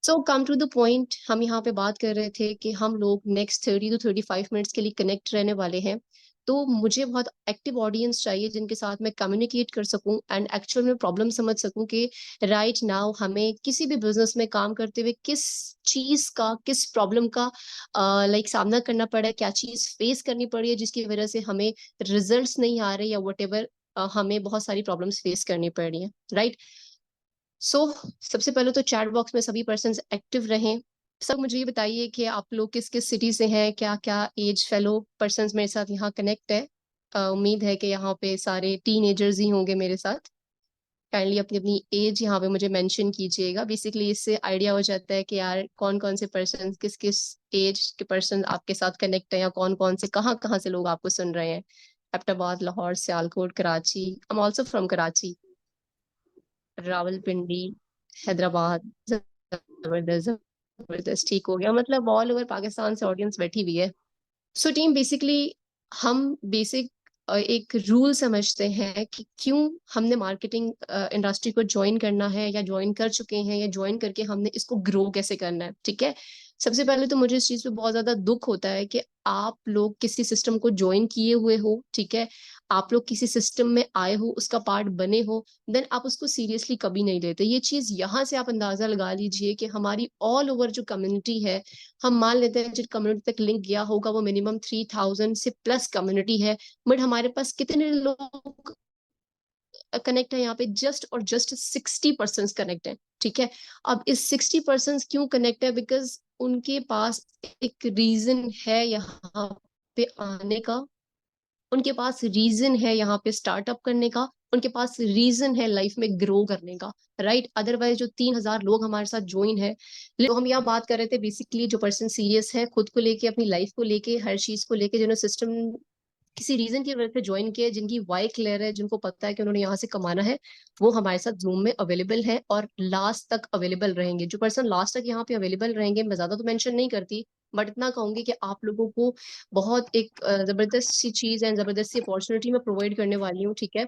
So come to the point, हम यहाँ पे बात कर रहे थे कि हम लोग नेक्स्ट 30 to 35 मिनट्स के लिए कनेक्ट रहने वाले हैं। तो मुझे बहुत एक्टिव ऑडियंस चाहिए जिनके साथ मैं कम्युनिकेट कर सकूं एंड एक्चुअल में प्रॉब्लम समझ सकूं कि राइट नाउ हमें किसी भी बिजनेस में काम करते हुए किस चीज का, किस प्रॉब्लम का सामना करना पड़ा है, क्या चीज फेस करनी पड़ी है जिसकी वजह से हमें रिजल्ट्स नहीं आ रहे या वट एवर, हमें बहुत सारी प्रॉब्लम्स फेस करनी पड़ रही है, राइट। सो सबसे पहले तो चैट बॉक्स में सभी पर्सन्स एक्टिव रहें। सब मुझे ये बताइए कि आप लोग किस किस सिटी से हैं, क्या क्या एज फेलो पर्सन्स मेरे साथ यहाँ कनेक्ट है। उम्मीद है कि यहाँ पे सारे टीनेजर्स ही होंगे मेरे साथ। काइंडली अपनी अपनी एज यहाँ पे मुझे मेंशन कीजिएगा। बेसिकली इससे आइडिया हो जाता है कि यार कौन कौन से पर्सन, किस किस एज के पर्सन आपके साथ कनेक्ट है, या कौन कौन से कहाँ कहाँ से लोग आपको सुन रहे हैं। Abbottabad, Lahore, Sialkot, Karachi. I am also from Karachi. Rawalpindi, Hyderabad. जबरदस्त जबरदस्त, ठीक हो गया। मतलब ऑल ओवर पाकिस्तान से ऑडियंस बैठी हुई है। सो टीम बेसिकली हम बेसिक एक रूल समझते हैं कि क्यों हमने मार्केटिंग इंडस्ट्री को ज्वाइन करना है, या ज्वाइन कर चुके हैं, या ज्वाइन करके हमने इसको ग्रो कैसे करना है। ठीक है। सबसे पहले तो मुझे इस चीज पे बहुत ज्यादा दुख होता है कि आप लोग किसी सिस्टम को ज्वाइन किए हुए हो, ठीक है, आप लोग किसी सिस्टम में आए हो, उसका पार्ट बने हो, देन आप उसको सीरियसली कभी नहीं लेते। ये चीज यहाँ से आप अंदाजा लगा लीजिए कि हमारी ऑल ओवर जो कम्युनिटी है, हम मान लेते हैं जिन कम्युनिटी तक लिंक गया होगा वो मिनिमम 3000 से प्लस कम्युनिटी है। बट हमारे पास कितने लोग कनेक्ट है यहाँ पे? जस्ट और जस्ट 60% कनेक्ट है। ठीक है। अब इस 60% क्यों कनेक्ट है? बिकॉज उनके पास एक रीजन है यहाँ पे आने का, उनके पास रीजन है यहाँ पे स्टार्टअप करने का, उनके पास रीजन है लाइफ में ग्रो करने का, राइट। अदरवाइज जो 3000 लोग हमारे साथ ज्वाइन है, तो हम यहाँ बात कर रहे थे बेसिकली जो पर्सन सीरियस है खुद को लेके, अपनी लाइफ को लेके, हर चीज को लेके, जिन्होंने सिस्टम किसी रीजन की वजह से ज्वाइन किया है, जिनकी वाई क्लियर है, जिनको पता है कि उन्होंने यहाँ से कमाना है, वो हमारे साथ जूम में अवेलेबल है और लास्ट तक अवेलेबल रहेंगे। जो पर्सन लास्ट तक यहाँ पे अवेलेबल रहेंगे, मैं ज्यादा तो मेंशन नहीं करती, बट इतना कहूंगी कि आप लोगों को बहुत एक जबरदस्त सी चीज है, जबरदस्त सी अपॉर्चुनिटी मैं प्रोवाइड करने वाली हूँ। ठीक है।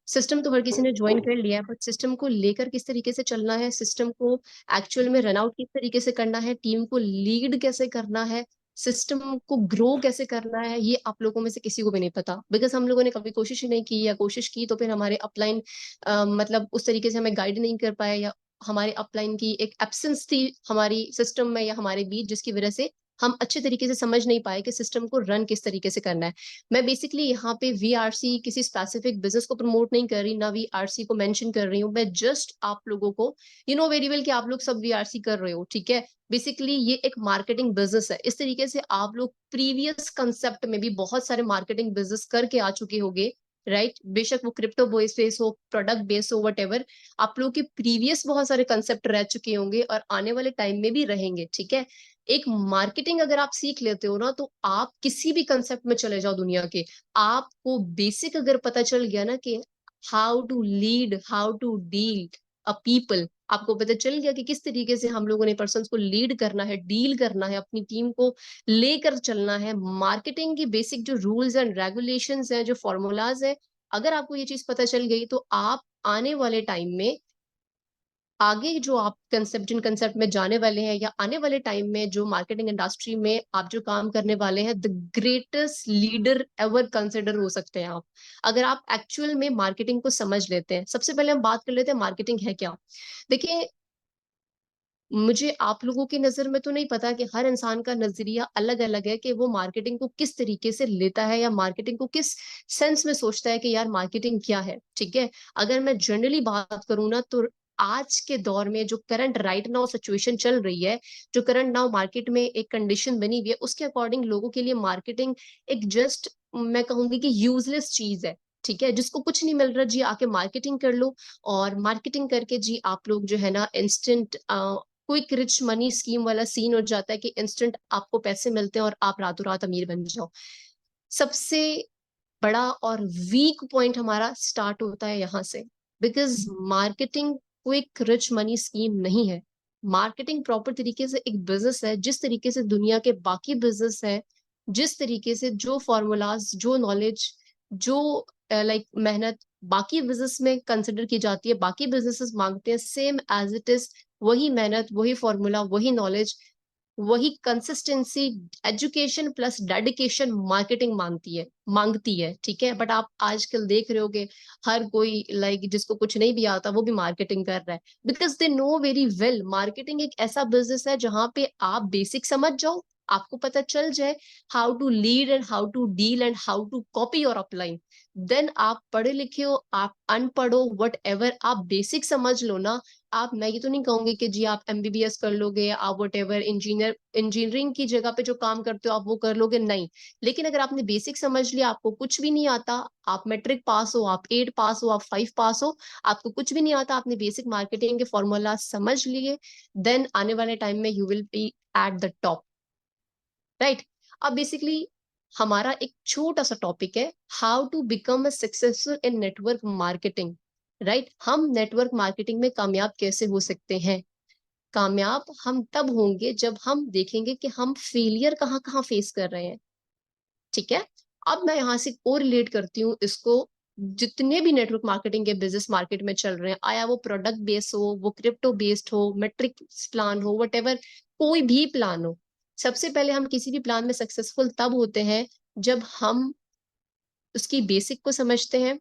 सिस्टम तो हर किसी ने ज्वाइन कर लिया है, बट सिस्टम को लेकर किस तरीके से चलना है, सिस्टम को एक्चुअल में रन आउट किस तरीके से करना है, टीम को लीड कैसे करना है, सिस्टम को ग्रो कैसे करना है, ये आप लोगों में से किसी को भी नहीं पता। बिकॉज हम लोगों ने कभी कोशिश ही नहीं की, या कोशिश की तो फिर हमारे अपलाइन मतलब उस तरीके से हमें गाइड नहीं कर पाए, या हमारे अपलाइन की एक एब्सेंस थी हमारी सिस्टम में या हमारे बीच, जिसकी वजह से हम अच्छे तरीके से समझ नहीं पाए कि सिस्टम को रन किस तरीके से करना है। मैं बेसिकली यहाँ पे वीआरसी किसी स्पेसिफिक बिजनेस को प्रमोट नहीं कर रही, ना वीआरसी को मेंशन कर रही हूँ। मैं जस्ट आप लोगों को, यू नो वेरी वेल कि आप लोग सब वीआरसी कर रहे हो, ठीक है। बेसिकली ये एक मार्केटिंग बिजनेस है। इस तरीके से आप लोग प्रीवियस कंसेप्ट में भी बहुत सारे मार्केटिंग बिजनेस करके आ चुके होंगे, राइट। बेशक वो क्रिप्टो बेस हो, प्रोडक्ट बेस हो, वट एवर, आप लोगों के प्रीवियस बहुत सारे कंसेप्ट रह चुके होंगे और आने वाले टाइम में भी रहेंगे। ठीक है। एक मार्केटिंग अगर आप सीख लेते हो ना, तो आप किसी भी कंसेप्ट में चले जाओ दुनिया के, आपको बेसिक अगर पता चल गया ना कि how to lead, how to deal a people, आपको पता चल गया कि किस तरीके से हम लोगों ने पर्सन्स को लीड करना है, डील करना है, अपनी टीम को लेकर चलना है, मार्केटिंग की बेसिक जो रूल्स एंड रेगुलेशंस हैं, जो फॉर्मूलाज है, अगर आपको ये चीज पता चल गई, तो आप आने वाले टाइम में आगे जो आप कंसेप्ट, जिन कंसेप्ट में जाने वाले हैं, या आने वाले टाइम में जो मार्केटिंग इंडस्ट्री में आप जो काम करने वाले हैं, the greatest leader ever consider हो सकते हैं आप, अगर आप एक्चुअल में मार्केटिंग को समझ लेते हैं। सबसे पहले हम बात कर लेते हैं मार्केटिंग है क्या। देखिए, मुझे आप लोगों की नजर में तो नहीं पता कि हर इंसान का नजरिया अलग अलग है कि वो मार्केटिंग को किस तरीके से लेता है, या मार्केटिंग को किस सेंस में सोचता है कि यार मार्केटिंग क्या है। ठीक है। अगर मैं जनरली बात करूँ ना, तो आज के दौर में जो करंट राइट नाउ सिचुएशन चल रही है, जो करंट नाउ मार्केट में एक कंडीशन बनी हुई है, उसके अकॉर्डिंग लोगों के लिए मार्केटिंग एक जस्ट, मैं कहूंगी कि यूजलेस चीज है। ठीक है। जिसको कुछ नहीं मिल रहा, जी आके मार्केटिंग कर लो, और मार्केटिंग करके जी आप लोग जो है ना instant quick rich money scheme वाला सीन हो जाता है कि इंस्टेंट आपको पैसे मिलते हैं और आप रातों रात अमीर बन जाओ। सबसे बड़ा और वीक पॉइंट हमारा स्टार्ट होता है यहाँ से। Because marketing quick rich money scheme नहीं है। मार्केटिंग प्रॉपर तरीके से एक बिजनेस है। जिस तरीके से दुनिया के बाकी बिजनेस है, जिस तरीके से जो फॉर्मूलाज, जो नॉलेज, जो मेहनत बाकी बिजनेस में कंसिडर की जाती है, बाकी बिजनेसेस मांगते हैं, सेम एज इट इज वही मेहनत, वही फॉर्मूला, वही नॉलेज, वही consistency, education plus dedication marketing मांगती है, ठीक है। बट आप आजकल देख रहे होगे हर कोई जिसको कुछ नहीं भी आता वो भी मार्केटिंग कर रहा है, because they know very well marketing एक ऐसा बिजनेस है जहां पे आप बेसिक समझ जाओ, आपको पता चल जाए how to lead and how to deal and how to copy your upline, then आप पढ़े लिखे हो, आप अनपढ़ हो, वट एवर, आप बेसिक समझ लो ना। आप, मैं ये तो नहीं कहूंगी कि जी आप एमबीबीएस कर लोगे या आप वट एवर इंजीनियरिंग की जगह पे जो काम करते हो आप वो कर लोगे, नहीं। लेकिन अगर आपने बेसिक समझ लिया, आपको कुछ भी नहीं आता, आप मैट्रिक पास हो, आप 8 पास हो, आप 5 पास हो, आपको कुछ भी नहीं आता, आपने बेसिक मार्केटिंग के फॉर्मूला समझ लिए, देन आने वाले टाइम में you will be at the top, right. अब बेसिकली हमारा एक छोटा सा टॉपिक है, how to become a successful in network marketing, right. हम नेटवर्क मार्केटिंग में कामयाब कैसे हो सकते हैं? कामयाब हम तब होंगे जब हम देखेंगे कि हम फेलियर कहाँ कहाँ फेस कर रहे हैं, ठीक है। अब मैं यहाँ से को रिलेट करती हूँ इसको, जितने भी नेटवर्क मार्केटिंग के बिजनेस मार्केट में चल रहे हैं, आया वो प्रोडक्ट बेस्ड हो, वो क्रिप्टो बेस्ड हो, मेट्रिक प्लान हो, वट एवर, कोई भी प्लान हो, सबसे पहले हम किसी भी प्लान में सक्सेसफुल तब होते हैं जब हम उसकी बेसिक को समझते हैं,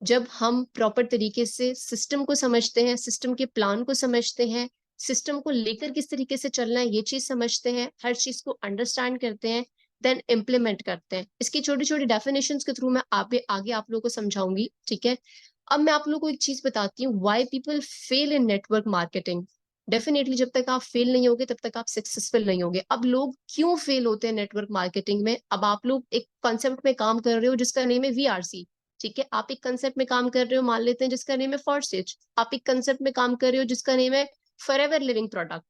जब हम प्रॉपर तरीके से सिस्टम को समझते हैं, सिस्टम के प्लान को समझते हैं, सिस्टम को लेकर किस तरीके से चलना है ये चीज समझते हैं, हर चीज को अंडरस्टैंड करते हैं, देन इम्प्लीमेंट करते हैं। इसकी छोटी छोटी डेफिनेशंस के थ्रू मैं आगे आप लोगों को समझाऊंगी, ठीक है। अब मैं आप लोगों को एक चीज बताती हूँ, why people fail in network marketing. Definitely जब तक आप फेल नहीं होगे तब तक आप सक्सेसफुल नहीं होगे। अब लोग क्यों फेल होते हैं नेटवर्क मार्केटिंग में? अब आप लोग एक कॉन्सेप्ट में काम कर रहे हो जिसका नेम है वीआरसी, ठीक है। आप एक कंसेप्ट में काम कर रहे हो, मान लेते हैं, जिसका नेम है फॉरस्टेज। आप एक कंसेप्ट में काम कर रहे हो जिसका नेम है फॉरएवर लिविंग प्रोडक्ट।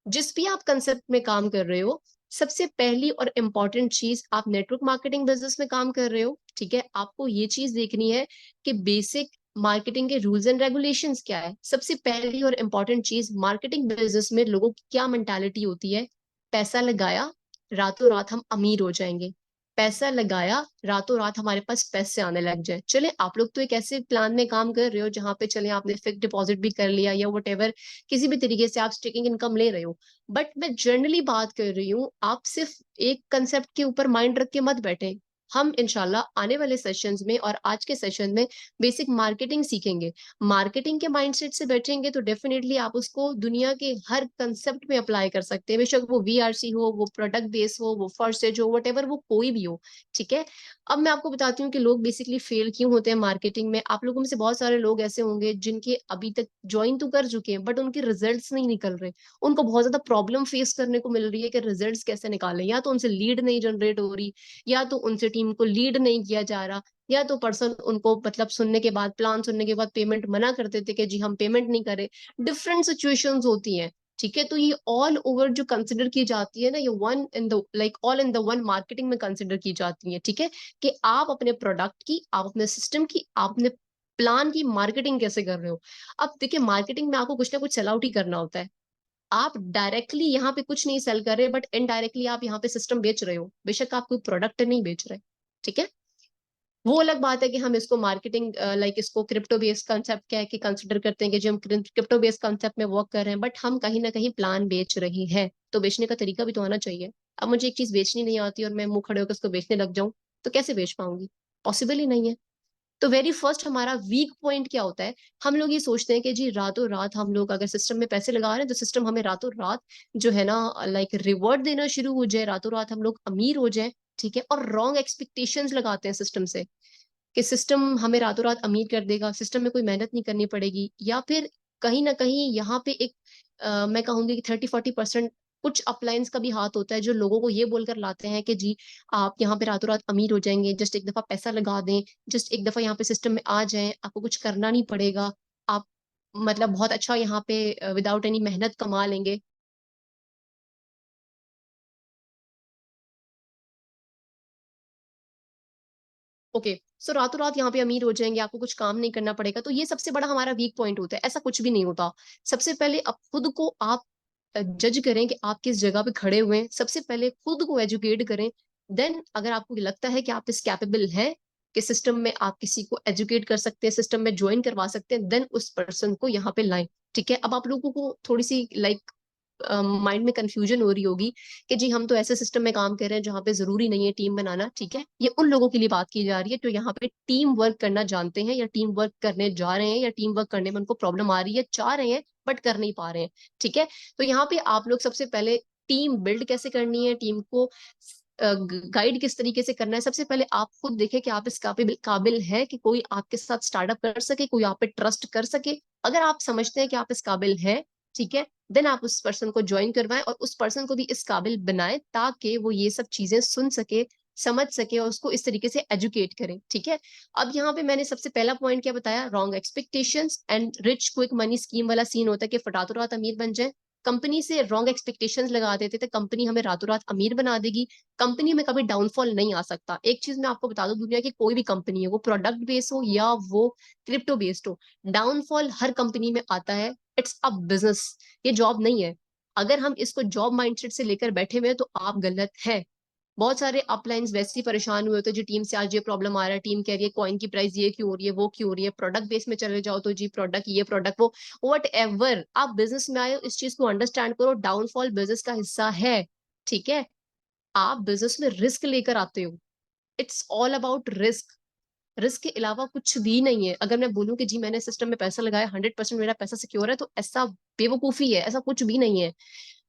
जिस भी आप कंसेप्ट में काम कर रहे हो, सबसे पहली और इंपॉर्टेंट चीज, आप नेटवर्क मार्केटिंग बिजनेस में काम कर रहे हो, ठीक है, आपको ये चीज देखनी है कि बेसिक मार्केटिंग के रूल्स एंड रेगुलेशंस क्या है। सबसे पहली और इंपॉर्टेंट चीज, मार्केटिंग बिजनेस में लोगों की क्या मेंटालिटी होती है? पैसा लगाया, रातों रात हम अमीर हो जाएंगे। पैसा लगाया, रातों रात हमारे पास पैसे आने लग जाए। चले आप लोग तो एक ऐसे प्लान में काम कर रहे हो जहां पे चले आपने फिक्स डिपॉजिट भी कर लिया या वट एवर, किसी भी तरीके से आप स्टेकिंग इनकम ले रहे हो, बट मैं जनरली बात कर रही हूँ, आप सिर्फ एक कंसेप्ट के ऊपर माइंड रख के मत बैठे। हम इंशाल्लाह आने वाले सेशंस में और आज के सेशन में बेसिक मार्केटिंग सीखेंगे। मार्केटिंग के माइंडसेट से बैठेंगे तो डेफिनेटली आप उसको दुनिया के हर कंसेप्ट में अप्लाई कर सकते हैं, बेशक वो वीआरसी हो, वो प्रोडक्ट बेस हो, वो फर्स्ट हो, वट एवर, वो कोई भी हो, ठीक है। अब मैं आपको बताती हूँ कि लोग बेसिकली फेल क्यों होते हैं मार्केटिंग में। आप लोगों में से बहुत सारे लोग ऐसे होंगे जिनके अभी तक ज्वाइन तो कर चुके हैं बट उनके रिजल्ट्स नहीं निकल रहे, उनको बहुत ज्यादा प्रॉब्लम फेस करने को मिल रही है कि रिजल्ट्स कैसे निकालें। या तो उनसे लीड नहीं जनरेट हो रही, या तो उनसे टीम को लीड नहीं किया जा रहा, या तो पर्सन उनको मतलब सुनने के बाद, प्लान सुनने के बाद पेमेंट मना कर देते कि जी हम पेमेंट नहीं करें। डिफरेंट सिचुएशंस होती हैं, ठीक है। तो ये ऑल ओवर जो कंसिडर की जाती है ना, ये one in the all in the one marketing में कंसिडर की जाती है, ठीक है। कि आप अपने प्रोडक्ट की, आप अपने सिस्टम की, आप अपने प्लान की मार्केटिंग कैसे कर रहे हो। अब देखिए मार्केटिंग में आपको कुछ ना कुछ सेल आउट ही करना होता है। आप डायरेक्टली यहाँ पे कुछ नहीं सेल कर रहे, बट इनडायरेक्टली आप यहाँ पे सिस्टम बेच रहे हो, बेशक आप कोई प्रोडक्ट नहीं बेच रहे, ठीक है। वो अलग बात है कि हम इसको मार्केटिंग इसको क्रिप्टो बेस्ड कंसेप्ट क्या है कि कंसिडर करते हैं कि जो हम क्रिप्टो बेस्ड कंसेप्ट में वर्क कर रहे हैं, बट हम कहीं ना कहीं प्लान बेच रहे हैं, तो बेचने का तरीका भी तो आना चाहिए। अब मुझे एक चीज बेचनी नहीं आती और मैं मुंह खड़े होकर उसको बेचने लग जाऊं, तो कैसे बेच पाऊंगी? पॉसिबल ही नहीं है। तो वेरी फर्स्ट हमारा वीक पॉइंट क्या होता है? हम लोग ये सोचते हैं कि जी रातों रात हम लोग अगर सिस्टम में पैसे लगा रहे हैं तो सिस्टम हमें रातों रात जो है ना रिवॉर्ड देना शुरू हो जाए, रातों रात हम लोग अमीर हो जाए, ठीक है। और रॉन्ग एक्सपेक्टेशंस लगाते हैं सिस्टम से कि सिस्टम हमें रातों रात अमीर कर देगा, सिस्टम में कोई मेहनत नहीं करनी पड़ेगी। या फिर कहीं ना कहीं यहाँ पे एक मैं कहूंगी कि 30-40% कुछ अपलायंस का भी हाथ होता है, जो लोगों को ये बोलकर लाते हैं कि जी आप यहाँ पे रातों रात अमीर हो जाएंगे, जस्ट एक दफा पैसा लगा दें, जस्ट एक दफा यहाँ पे सिस्टम में आ जाएं, आपको कुछ करना नहीं पड़ेगा, आप मतलब बहुत अच्छा यहाँ पे विदाउट एनी मेहनत कमा लेंगे। ओके, सो रातों रात यहाँ पे अमीर हो जाएंगे, आपको कुछ काम नहीं करना पड़ेगा, तो ये सबसे बड़ा हमारा वीक पॉइंट होता है। ऐसा कुछ भी नहीं होता। सबसे पहले अब खुद को आप जज करें कि आप किस जगह पे खड़े हुए हैं, सबसे पहले खुद को एजुकेट करें। देन अगर आपको लगता है कि आप इस कैपेबल हैं, कि सिस्टम में आप किसी को एजुकेट कर सकते हैं, सिस्टम में ज्वाइन करवा सकते हैं, देन उस पर्सन को यहाँ पे लाएं। ठीक है, अब आप लोगों को थोड़ी सी लाइक माइंड में कंफ्यूजन हो रही होगी कि जी हम तो ऐसे सिस्टम में काम कर रहे हैं जहाँ पे जरूरी नहीं है टीम बनाना। ठीक है, ये उन लोगों के लिए बात की जा रही है जो यहाँ पे टीम वर्क करना जानते हैं, या टीम वर्क करने जा रहे हैं, या टीम वर्क करने में उनको प्रॉब्लम आ रही है, चाह रहे हैं बट कर नहीं पा रहे हैं। ठीक है, तो यहाँ पे आप लोग सबसे पहले टीम बिल्ड कैसे करनी है, टीम को गाइड किस तरीके से करना है, सबसे पहले आप खुद देखें कि आप इस काबिल काबिल है कि कोई आपके साथ स्टार्टअप कर सके, कोई आप पे ट्रस्ट कर सके। अगर आप समझते हैं कि आप इस काबिल हैं, ठीक है, देन आप उस पर्सन को ज्वाइन करवाएं और उस पर्सन को भी इस काबिल बनाएं ताकि वो ये सब चीजें सुन सके, समझ सके और उसको इस तरीके से एजुकेट करें। ठीक है, अब यहाँ पे मैंने सबसे पहला पॉइंट क्या बताया, wrong expectations and rich quick money scheme वाला सीन होता है कि फटातो रात अमीर बन जाए। कंपनी से रॉन्ग एक्सपेक्टेशंस लगा देते थे कंपनी हमें रातों रात अमीर बना देगी। कंपनी में कभी डाउनफॉल नहीं आ सकता। एक चीज मैं आपको बता दूं, दुनिया की कोई भी कंपनी है, वो प्रोडक्ट बेस्ड हो या वो क्रिप्टो बेस्ड हो, डाउनफॉल हर कंपनी में आता है। इट्स अ बिजनेस, ये जॉब नहीं है। अगर हम इसको जॉब माइंडसेट से लेकर बैठे हुए हैं तो आप गलत है। बहुत सारे अपलाइंस वैसे ही परेशान हुए होते हैं जी, टीम से आज ये प्रॉब्लम आ रहा है, टीम कह रही है कॉइन की प्राइस ये क्यों हो रही है, वो क्यों हो रही है। प्रोडक्ट बेस में चले जाओ तो जी प्रोडक्ट ये प्रोडक्ट वो, वट एवर। आप बिजनेस में आए हो, इस चीज को अंडरस्टैंड करो, डाउनफॉल बिजनेस का हिस्सा है। ठीक है, आप बिजनेस में रिस्क लेकर आते हो, it's all about risk. Risk के अलावा कुछ भी नहीं है। अगर मैं बोलूं कि जी मैंने सिस्टम में पैसा लगाया, 100% मेरा पैसा सिक्योर है, तो ऐसा बेवकूफी है, ऐसा कुछ भी नहीं है।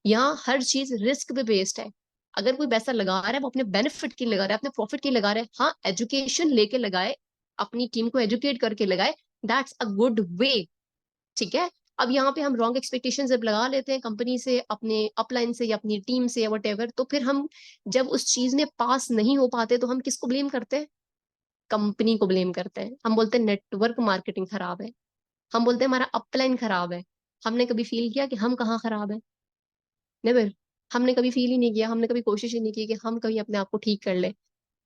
यहाँ हर चीज रिस्क पे बेस्ड है। अगर कोई पैसा लगा रहा है वो अपने बेनिफिट के लिए लगा रहा है, अपने प्रॉफिट के लिए लगा रहा है। हाँ, एजुकेशन लेके लगाए, अपनी टीम को एजुकेट करके लगाए, दैट्स अ गुड वे। ठीक है, अब यहाँ पे हम रॉन्ग एक्सपेक्टेशन जब लगा लेते हैं कंपनी से, अपने अपलाइन से या अपनी टीम से या वट एवर, तो फिर हम जब उस चीज में पास नहीं हो पाते तो हम किसको ब्लेम करते हैं? कंपनी को ब्लेम करते हैं। हम बोलते हैं नेटवर्क मार्केटिंग खराब है, हम बोलते हैं हमारा अपलाइन खराब है। हमने कभी फील किया कि हम कहाँ खराब है? नेवर। हमने कभी फील ही नहीं किया, हमने कभी कोशिश ही नहीं की कि हम कभी अपने आप को ठीक कर ले।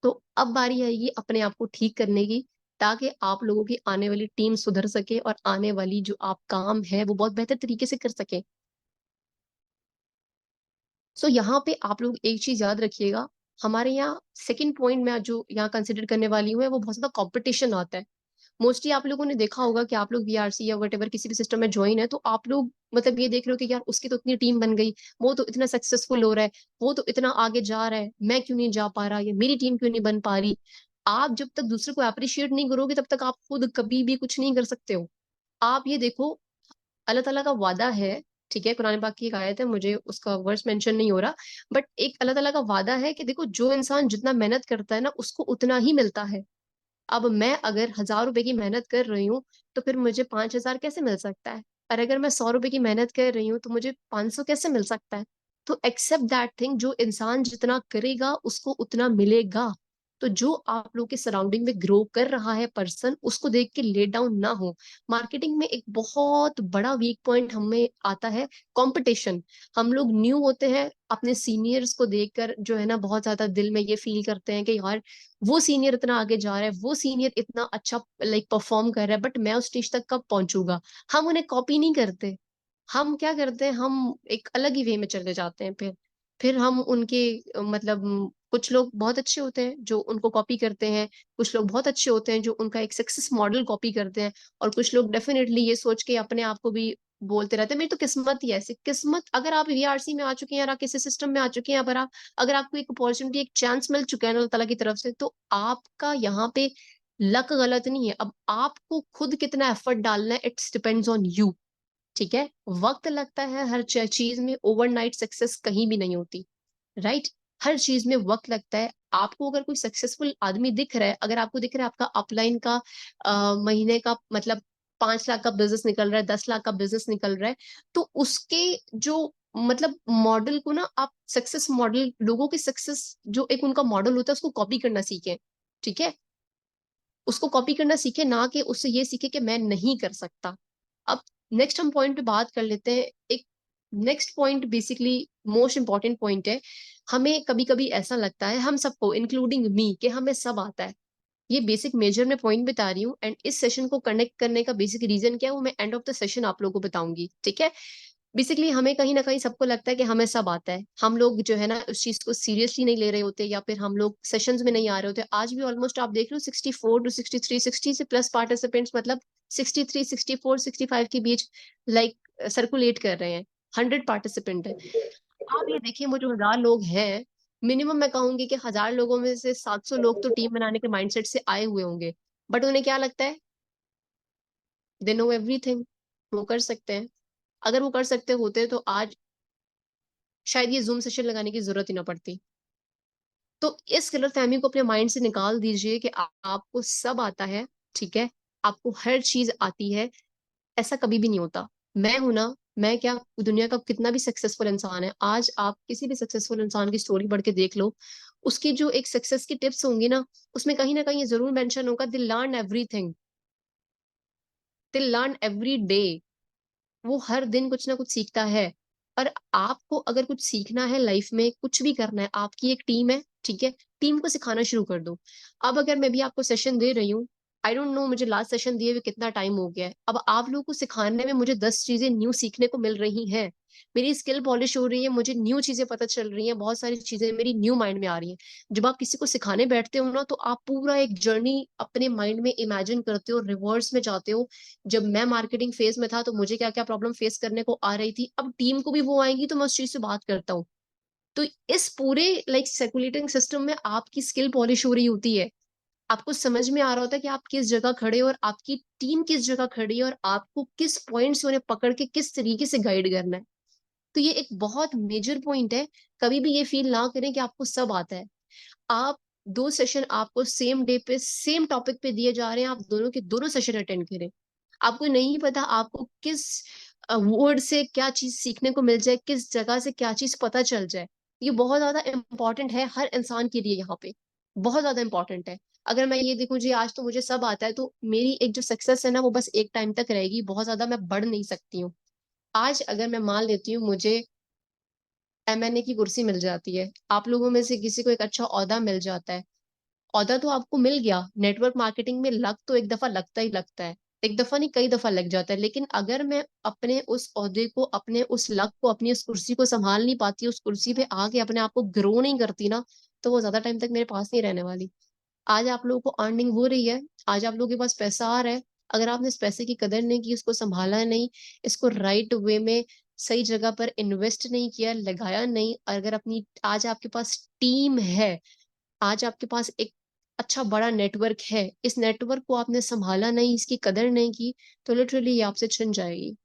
तो अब बारी आएगी अपने आप को ठीक करने की, ताकि आप लोगों की आने वाली टीम सुधर सके और आने वाली जो आप काम है वो बहुत बेहतर तरीके से कर सके। सो यहाँ पे आप लोग एक चीज याद रखिएगा, हमारे यहाँ सेकंड पॉइंट में जो यहाँ कंसिडर करने वाली हूँ है वो बहुत ज्यादा कंपटीशन आता है। मोस्टली आप लोगों ने देखा होगा कि आप लोग वीआरसी या वट एवर किसी भी सिस्टम में ज्वाइन है, तो आप लोग मतलब ये देख रहे हो कि यार उसकी तो इतनी टीम बन गई, वो तो इतना सक्सेसफुल हो रहा है, वो तो इतना आगे जा रहा है, मैं क्यों नहीं जा पा रहा, या मेरी टीम क्यों नहीं बन पा रही। आप जब तक दूसरे को अप्रिशिएट नहीं करोगे तब तक आप खुद कभी भी कुछ नहीं कर सकते हो। आप ये देखो, अल्लाह ताला का वादा है, ठीक है, कुरान पाक की एक आयत है, मुझे उसका वर्स मेंशन नहीं हो रहा, बट एक अल्लाह ताला का वादा है कि देखो जो इंसान जितना मेहनत करता है ना उसको उतना ही मिलता है। अब मैं अगर 1,000 रुपए की मेहनत कर रही हूँ तो फिर मुझे 5,000 कैसे मिल सकता है? और अगर मैं 100 रुपए की मेहनत कर रही हूँ तो मुझे 500 कैसे मिल सकता है? तो एक्सेप्ट दैट थिंग, जो इंसान जितना करेगा उसको उतना मिलेगा। तो जो आप लोग के सराउंडिंग में ग्रो कर रहा है पर्सन, उसको देख के ले डाउन ना हो। मार्केटिंग में एक बहुत बड़ा वीक पॉइंट हमें आता है, कंपटीशन। हम लोग न्यू होते हैं, अपने सीनियर्स को देखकर जो है ना बहुत ज्यादा दिल में ये फील करते हैं कि यार वो सीनियर इतना आगे जा रहा है, वो सीनियर इतना अच्छा लाइक परफॉर्म कर रहा है, बट मैं उस स्टेज तक कब पहुंचूंगा। हम उन्हें कॉपी नहीं करते, हम क्या करते हैं, हम एक अलग ही वे में चले जाते हैं। फिर हम उनके मतलब कुछ लोग बहुत अच्छे होते हैं जो उनको कॉपी करते हैं, कुछ लोग बहुत अच्छे होते हैं जो उनका एक सक्सेस मॉडल कॉपी करते हैं, और कुछ लोग डेफिनेटली ये सोच के अपने आप को भी बोलते रहते हैं मेरी तो किस्मत ही ऐसी। किस्मत, अगर आप वीआरसी में आ चुके हैं या किसी सिस्टम में आ चुके हैं, अगर आपको एक अपॉर्चुनिटी, एक चांस मिल चुका है अल्लाह ताला की तरफ से, तो आपका यहाँ पे लक गलत नहीं है। अब आपको खुद कितना एफर्ट डालना है, इट्स डिपेंड्स ऑन यू। ठीक है, वक्त लगता है हर चीज में, ओवरनाइट सक्सेस कहीं भी नहीं होती, राइट। हर चीज में वक्त लगता है। आपको अगर कोई सक्सेसफुल आदमी दिख रहा है, अगर आपको दिख रहा है आपका अपलाइन का महीने का मतलब 5 लाख का बिजनेस निकल रहा है, 10 लाख का बिजनेस निकल रहा है, तो उसके जो मतलब मॉडल को ना आप सक्सेस मॉडल, लोगों की सक्सेस जो एक उनका मॉडल होता है उसको कॉपी करना सीखें। ठीक है, उसको कॉपी करना सीखे, ना कि उससे ये सीखे कि मैं नहीं कर सकता। अब नेक्स्ट हम पॉइंट पे बात कर लेते हैं। एक next point basically most important point है। हमें कभी कभी ऐसा लगता है, हम सबको इंक्लूडिंग मी, कि हमें सब आता है। ये बेसिक मेजर में पॉइंट बता रही हूँ, एंड इस सेशन को कनेक्ट करने का बेसिक रीजन क्या है वो मैं एंड ऑफ द सेशन आप लोगों को बताऊंगी। ठीक है, बेसिकली हमें कहीं ना कहीं सबको लगता है कि हमें सब आता है, हम लोग जो है ना उस चीज को सीरियसली नहीं ले रहे होते, या फिर हम लोग सेशंस में नहीं आ रहे होते। आज भी ऑलमोस्ट आप देख लो 64 to 63, 60 से प्लस पार्टिसिपेंट्स, मतलब 63, 64, 65 के बीच लाइक सर्कुलेट कर रहे हैं। 100 पार्टिसिपेंट है। आप ये देखिए वो जो 1000 लोग हैं, मिनिमम मैं कहूंगी कि 1000 लोगों में से 700 लोग तो टीम बनाने के माइंडसेट से आए हुए होंगे। बट उन्हें क्या लगता है, दे नो एवरीथिंग, वो कर सकते हैं। अगर वो कर सकते होते तो आज शायद ये जूम सेशन लगाने की जरूरत ही ना पड़ती। तो इस गलतफहमी को अपने माइंड से निकाल दीजिए कि आपको सब आता है, ठीक है, आपको हर चीज आती है। ऐसा कभी भी नहीं होता। मैं हूं ना, मैं क्या, दुनिया का कितना भी सक्सेसफुल इंसान है, आज आप किसी भी सक्सेसफुल इंसान की स्टोरी पढ़ के देख लो, उसकी जो एक सक्सेस की टिप्स होंगी ना कहीं ये जरूर मेंशन होगा, they learn everything, they learn every day. वो हर दिन कुछ ना कुछ सीखता है। और आपको अगर कुछ सीखना है लाइफ में, कुछ भी करना है, आपकी एक टीम है, ठीक है, टीम को सिखाना शुरू कर दो। अब अगर मैं भी आपको सेशन दे रही हूँ, आई डोंट नो मुझे लास्ट सेशन दिए हुए कितना टाइम हो गया है, अब आप लोगों को सिखाने में मुझे 10 चीजें न्यू सीखने को मिल रही हैं। मेरी स्किल पॉलिश हो रही है, मुझे न्यू चीजें पता चल रही हैं, बहुत सारी चीजें मेरी न्यू माइंड में आ रही हैं। जब आप किसी को सिखाने बैठते हो ना, तो आप पूरा एक जर्नी अपने माइंड में इमेजिन करते हो, रिवर्स में जाते हो। जब मैं मार्केटिंग फेज में था तो मुझे क्या क्या प्रॉब्लम फेस करने को आ रही थी, अब टीम को भी वो आएंगी तो मैं उस चीज से बात करता हूँ। तो इस पूरे लाइक सर्कुलेटिंग सिस्टम में आपकी स्किल पॉलिश हो रही होती है। आपको समझ में आ रहा होता है कि आप किस जगह खड़े हो और आपकी टीम किस जगह खड़ी है, और आपको किस पॉइंट से उन्हें पकड़ के किस तरीके से गाइड करना है। तो ये एक बहुत मेजर पॉइंट है। कभी भी ये फील ना करें कि आपको सब आता है। आप दो सेशन आपको सेम डे पे सेम टॉपिक पे दिए जा रहे हैं, आप दोनों के दोनों सेशन अटेंड करें। आपको नहीं पता आपको किस वर्ड से क्या चीज सीखने को मिल जाए, किस जगह से क्या चीज पता चल जाए। ये बहुत ज्यादा इंपॉर्टेंट है हर इंसान के लिए यहाँ पे, बहुत ज्यादा इंपॉर्टेंट है। अगर मैं ये देखूं जी आज तो मुझे सब आता है, तो मेरी एक जो सक्सेस है ना वो बस एक टाइम तक रहेगी, बहुत ज्यादा मैं बढ़ नहीं सकती हूँ। आज अगर मैं मान लेती हूँ मुझे एमएनए की कुर्सी मिल जाती है, आप लोगों में से किसी को एक अच्छा ओहदा मिल जाता है, ओहदा तो आपको मिल गया। नेटवर्क मार्केटिंग में लक तो एक दफा लगता ही लगता है, एक दफा नहीं कई दफा लग जाता है। लेकिन अगर मैं अपने उस ओहदे को, अपने उस लक को, अपनी उस कुर्सी को संभाल नहीं पाती, उस कुर्सी पे आके अपने आप को ग्रो नहीं करती ना, तो वो ज्यादा टाइम तक मेरे पास नहीं रहने वाली। आज आप लोगों को अर्निंग हो रही है, आज आप लोगों के पास पैसा आ रहा है, अगर आपने इस पैसे की कदर नहीं की, इसको संभाला नहीं, इसको राइट वे में सही जगह पर इन्वेस्ट नहीं किया, लगाया नहीं, अगर अपनी आज आपके पास टीम है, आज आपके पास एक अच्छा बड़ा नेटवर्क है, इस नेटवर्क को आपने संभाला नहीं, इसकी कदर नहीं की, तो लिटरली ये आपसे छिन जाएगी।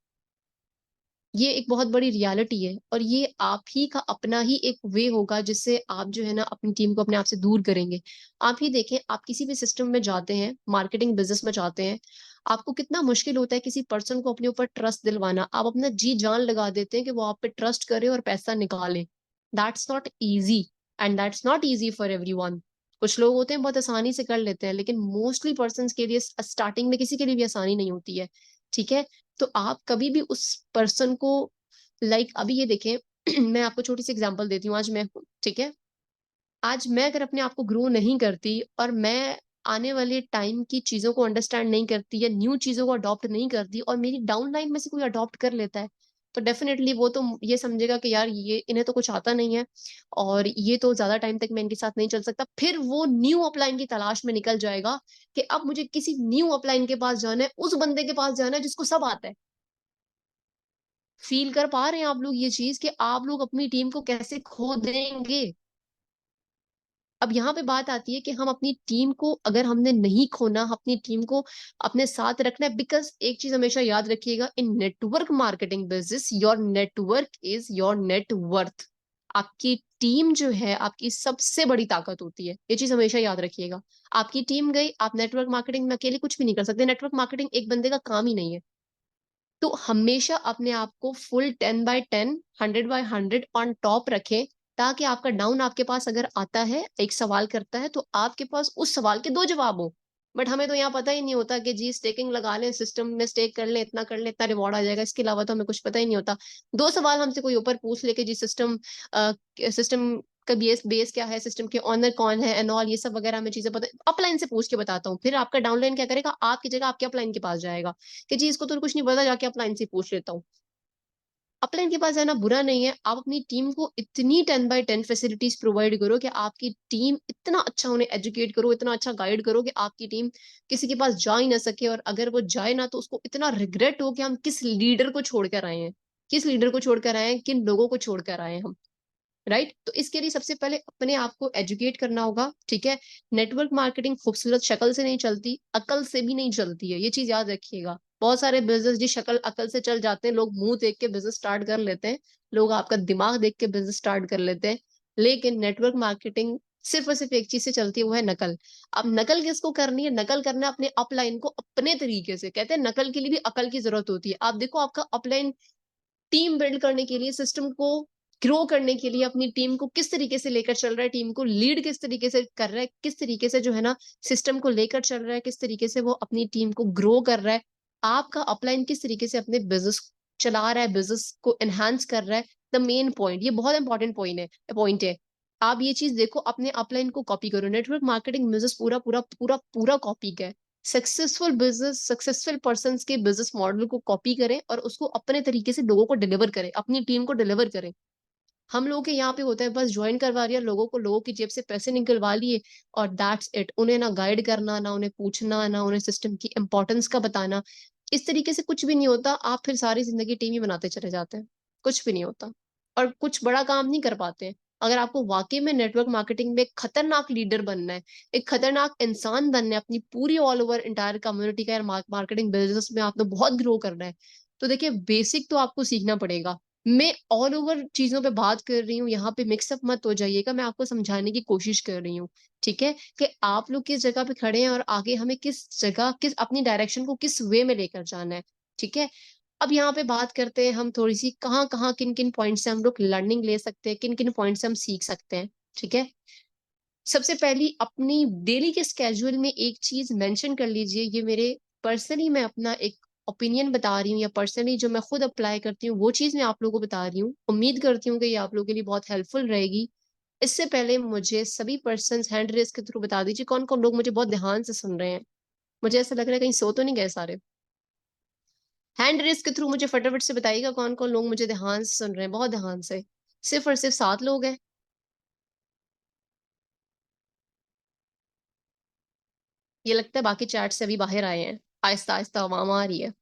ये एक बहुत बड़ी रियलिटी है, और ये आप ही का अपना ही एक वे होगा जिससे आप जो है ना अपनी टीम को अपने आप से दूर करेंगे। आप ही देखें, आप किसी भी सिस्टम में जाते हैं, मार्केटिंग बिजनेस में जाते हैं, आपको कितना मुश्किल होता है किसी पर्सन को अपने ऊपर ट्रस्ट दिलवाना। आप अपना जी जान लगा देते हैं कि वो आप पे ट्रस्ट करे और पैसा निकाले। That's not easy, and that's not easy for everyone. कुछ लोग होते हैं बहुत आसानी से कर लेते हैं, लेकिन मोस्टली पर्सन के लिए स्टार्टिंग में किसी के लिए भी आसानी नहीं होती है, ठीक है। तो आप कभी भी उस पर्सन को अभी ये देखें, मैं आपको छोटी सी एग्जांपल देती हूँ। आज मैं हूँ, ठीक है, आज मैं अगर अपने आप को ग्रो नहीं करती, और मैं आने वाले टाइम की चीजों को अंडरस्टैंड नहीं करती, या न्यू चीजों को अडॉप्ट नहीं करती, और मेरी डाउन लाइन में से कोई अडॉप्ट कर लेता है, तो डेफिनेटली वो तो ये समझेगा कि यार ये इन्हें तो कुछ आता नहीं है, और ये तो ज्यादा टाइम तक मैं इनके साथ नहीं चल सकता। फिर वो न्यू अपलाइन की तलाश में निकल जाएगा कि अब मुझे किसी न्यू अपलाइन के पास जाना है, उस बंदे के पास जाना है जिसको सब आता है। फील कर पा रहे हैं आप लोग ये चीज कि आप लोग अपनी टीम को कैसे खो देंगे। अब यहाँ पे बात आती है कि हम अपनी टीम को, अगर हमने नहीं खोना, अपनी टीम को अपने साथ रखना है, बिकॉज एक चीज हमेशा याद रखिएगा, in network marketing business your network is your net worth. आपकी टीम जो है आपकी सबसे बड़ी ताकत होती है, ये चीज हमेशा याद रखिएगा। आपकी टीम गई, आप नेटवर्क मार्केटिंग में अकेले कुछ भी नहीं कर सकते, नेटवर्क मार्केटिंग एक बंदे का काम ही नहीं है। तो हमेशा अपने आप को फुल 10/10, 100/100 ऑन टॉप रखें, ताकि आपका डाउन आपके पास अगर आता है, एक सवाल करता है, तो आपके पास उस सवाल के दो जवाब हो। बट हमें तो यहाँ पता ही नहीं होता कि जी स्टेकिंग लगा लें, सिस्टम में स्टेक कर लें, इतना कर लें, इतना रिवॉर्ड आ जाएगा, इसके अलावा तो हमें कुछ पता ही नहीं होता। दो सवाल हमसे कोई ऊपर पूछ ले कि जी सिस्टम का बेस बेस क्या है, सिस्टम के ऑनर कौन है एंड ऑल, ये सब वगैरह हमें चीजें पता, अपलाइन से पूछ के बताता हूँ। फिर आपका डाउनलाइन क्या करेगा, आपकी जगह आपके अपलाइन के पास जाएगा कि जी इसको तो कुछ नहीं पता, जाके अपलाइन से पूछ लेता हूँ। अपलाइन के पास जाना बुरा नहीं है, आप अपनी टीम को इतनी 10x10 फैसिलिटीज प्रोवाइड करो कि आपकी टीम इतना अच्छा उन्हें एजुकेट करो, इतना अच्छा गाइड करो कि आपकी टीम किसी के पास जा ही ना सके, और अगर वो जाए ना तो उसको इतना रिग्रेट हो कि हम किस लीडर को छोड़कर आए हैं, किस लीडर को छोड़कर आए हैं, किन लोगों को छोड़कर आए हैं हम। राइट, तो इसके लिए सबसे पहले अपने आप को एजुकेट करना होगा, ठीक है। नेटवर्क मार्केटिंग खूबसूरत शक्ल से नहीं चलती, अकल से भी नहीं चलती है, ये चीज याद रखिएगा। बहुत सारे बिजनेस जी शक्ल अकल से चल जाते हैं, लोग मुंह देख के बिजनेस स्टार्ट कर लेते हैं, लोग आपका दिमाग देख के बिजनेस स्टार्ट कर लेते हैं, लेकिन नेटवर्क मार्केटिंग सिर्फ और सिर्फ एक चीज से चलती है, वो है नकल। अब नकल किसको करनी है? नकल करना है अपने अपलाइन को अपने तरीके से। कहते हैं नकल के लिए भी अकल की जरूरत होती है। आप देखो, आपका अपलाइन टीम बिल्ड करने के लिए, सिस्टम को ग्रो करने के लिए, अपनी टीम को किस तरीके से लेकर चल रहा है, टीम को लीड किस तरीके से कर रहा है, किस तरीके से जो है ना सिस्टम को लेकर चल रहा है, किस तरीके से वो अपनी टीम को ग्रो कर रहा है, आपका अपलाइन किस तरीके से अपने बिजनेस चला रहा है, बिजनेस को एनहांस कर रहा है। द मेन पॉइंट, ये बहुत इंपॉर्टेंट पॉइंट है। आप ये चीज देखो, अपने अपलाइन को कॉपी करो। नेटवर्क मार्केटिंग बिजनेस पूरा पूरा पूरा पूरा कॉपी का है। सक्सेसफुल बिजनेस, सक्सेसफुल पर्सन के बिजनेस मॉडल को कॉपी करें और उसको अपने तरीके से लोगों को डिलीवर करें, अपनी टीम को डिलीवर करें। हम लोगों के यहाँ पे होता है बस ज्वाइन करवा दिया लोगों को, लोगों की जेब से पैसे निकलवा लिए और दैट्स इट। उन्हें ना गाइड करना, ना उन्हें पूछना, ना उन्हें सिस्टम की इंपॉर्टेंस का बताना। इस तरीके से कुछ भी नहीं होता, आप फिर सारी जिंदगी टीम ही बनाते चले जाते हैं, कुछ भी नहीं होता और कुछ बड़ा काम नहीं कर पाते हैं। अगर आपको वाकई में नेटवर्क मार्केटिंग में एक खतरनाक लीडर बनना है, एक खतरनाक इंसान बनना है, अपनी पूरी ऑल ओवर इंटायर कम्युनिटी का मार्केटिंग बिजनेस में आपने बहुत ग्रो करना है, तो देखिए बेसिक तो आपको सीखना पड़ेगा। मैं ऑल ओवर चीजों पे बात कर रही हूँ, यहाँ पे मिक्सअप मत हो जाइएगा, मैं आपको समझाने की कोशिश कर रही हूँ, ठीक है, कि आप लोग किस जगह पे खड़े हैं और आगे हमें किस जगह, किस अपनी डायरेक्शन को किस वे में लेकर जाना है, ठीक है। अब यहाँ पे बात करते हैं हम थोड़ी सी, कहाँ कहाँ किन किन पॉइंट से हम लोग लर्निंग ले सकते हैं, किन किन पॉइंट से हम सीख सकते हैं, ठीक है। सबसे पहली, अपनी डेली के स्केड्यूल में एक चीज मेंशन कर लीजिए। ये मेरे पर्सनली, मैं अपना एक ओपिनियन बता रही हूँ, या पर्सनली जो मैं खुद अप्लाई करती हूँ वो चीज मैं आप लोगों को बता रही हूँ। उम्मीद करती हूँ कि ये आप लोगों के लिए बहुत हेल्पफुल रहेगी। इससे पहले मुझे सभी पर्सन हैंड रेस के थ्रू बता दीजिए कौन कौन लोग मुझे बहुत ध्यान से सुन रहे हैं। मुझे ऐसा लग रहा है कहीं सो तो नहीं गए सारे। हैंड रेस के थ्रू मुझे फटाफट से बताइएगा कौन कौन लोग मुझे ध्यान से सुन रहे हैं, बहुत ध्यान से। सिर्फ और सिर्फ 7 लोग हैं। ये लगता है बाकी चैट से अभी बाहर आए हैं, आहिस्ता आहिस्ता आवाम आ रही है।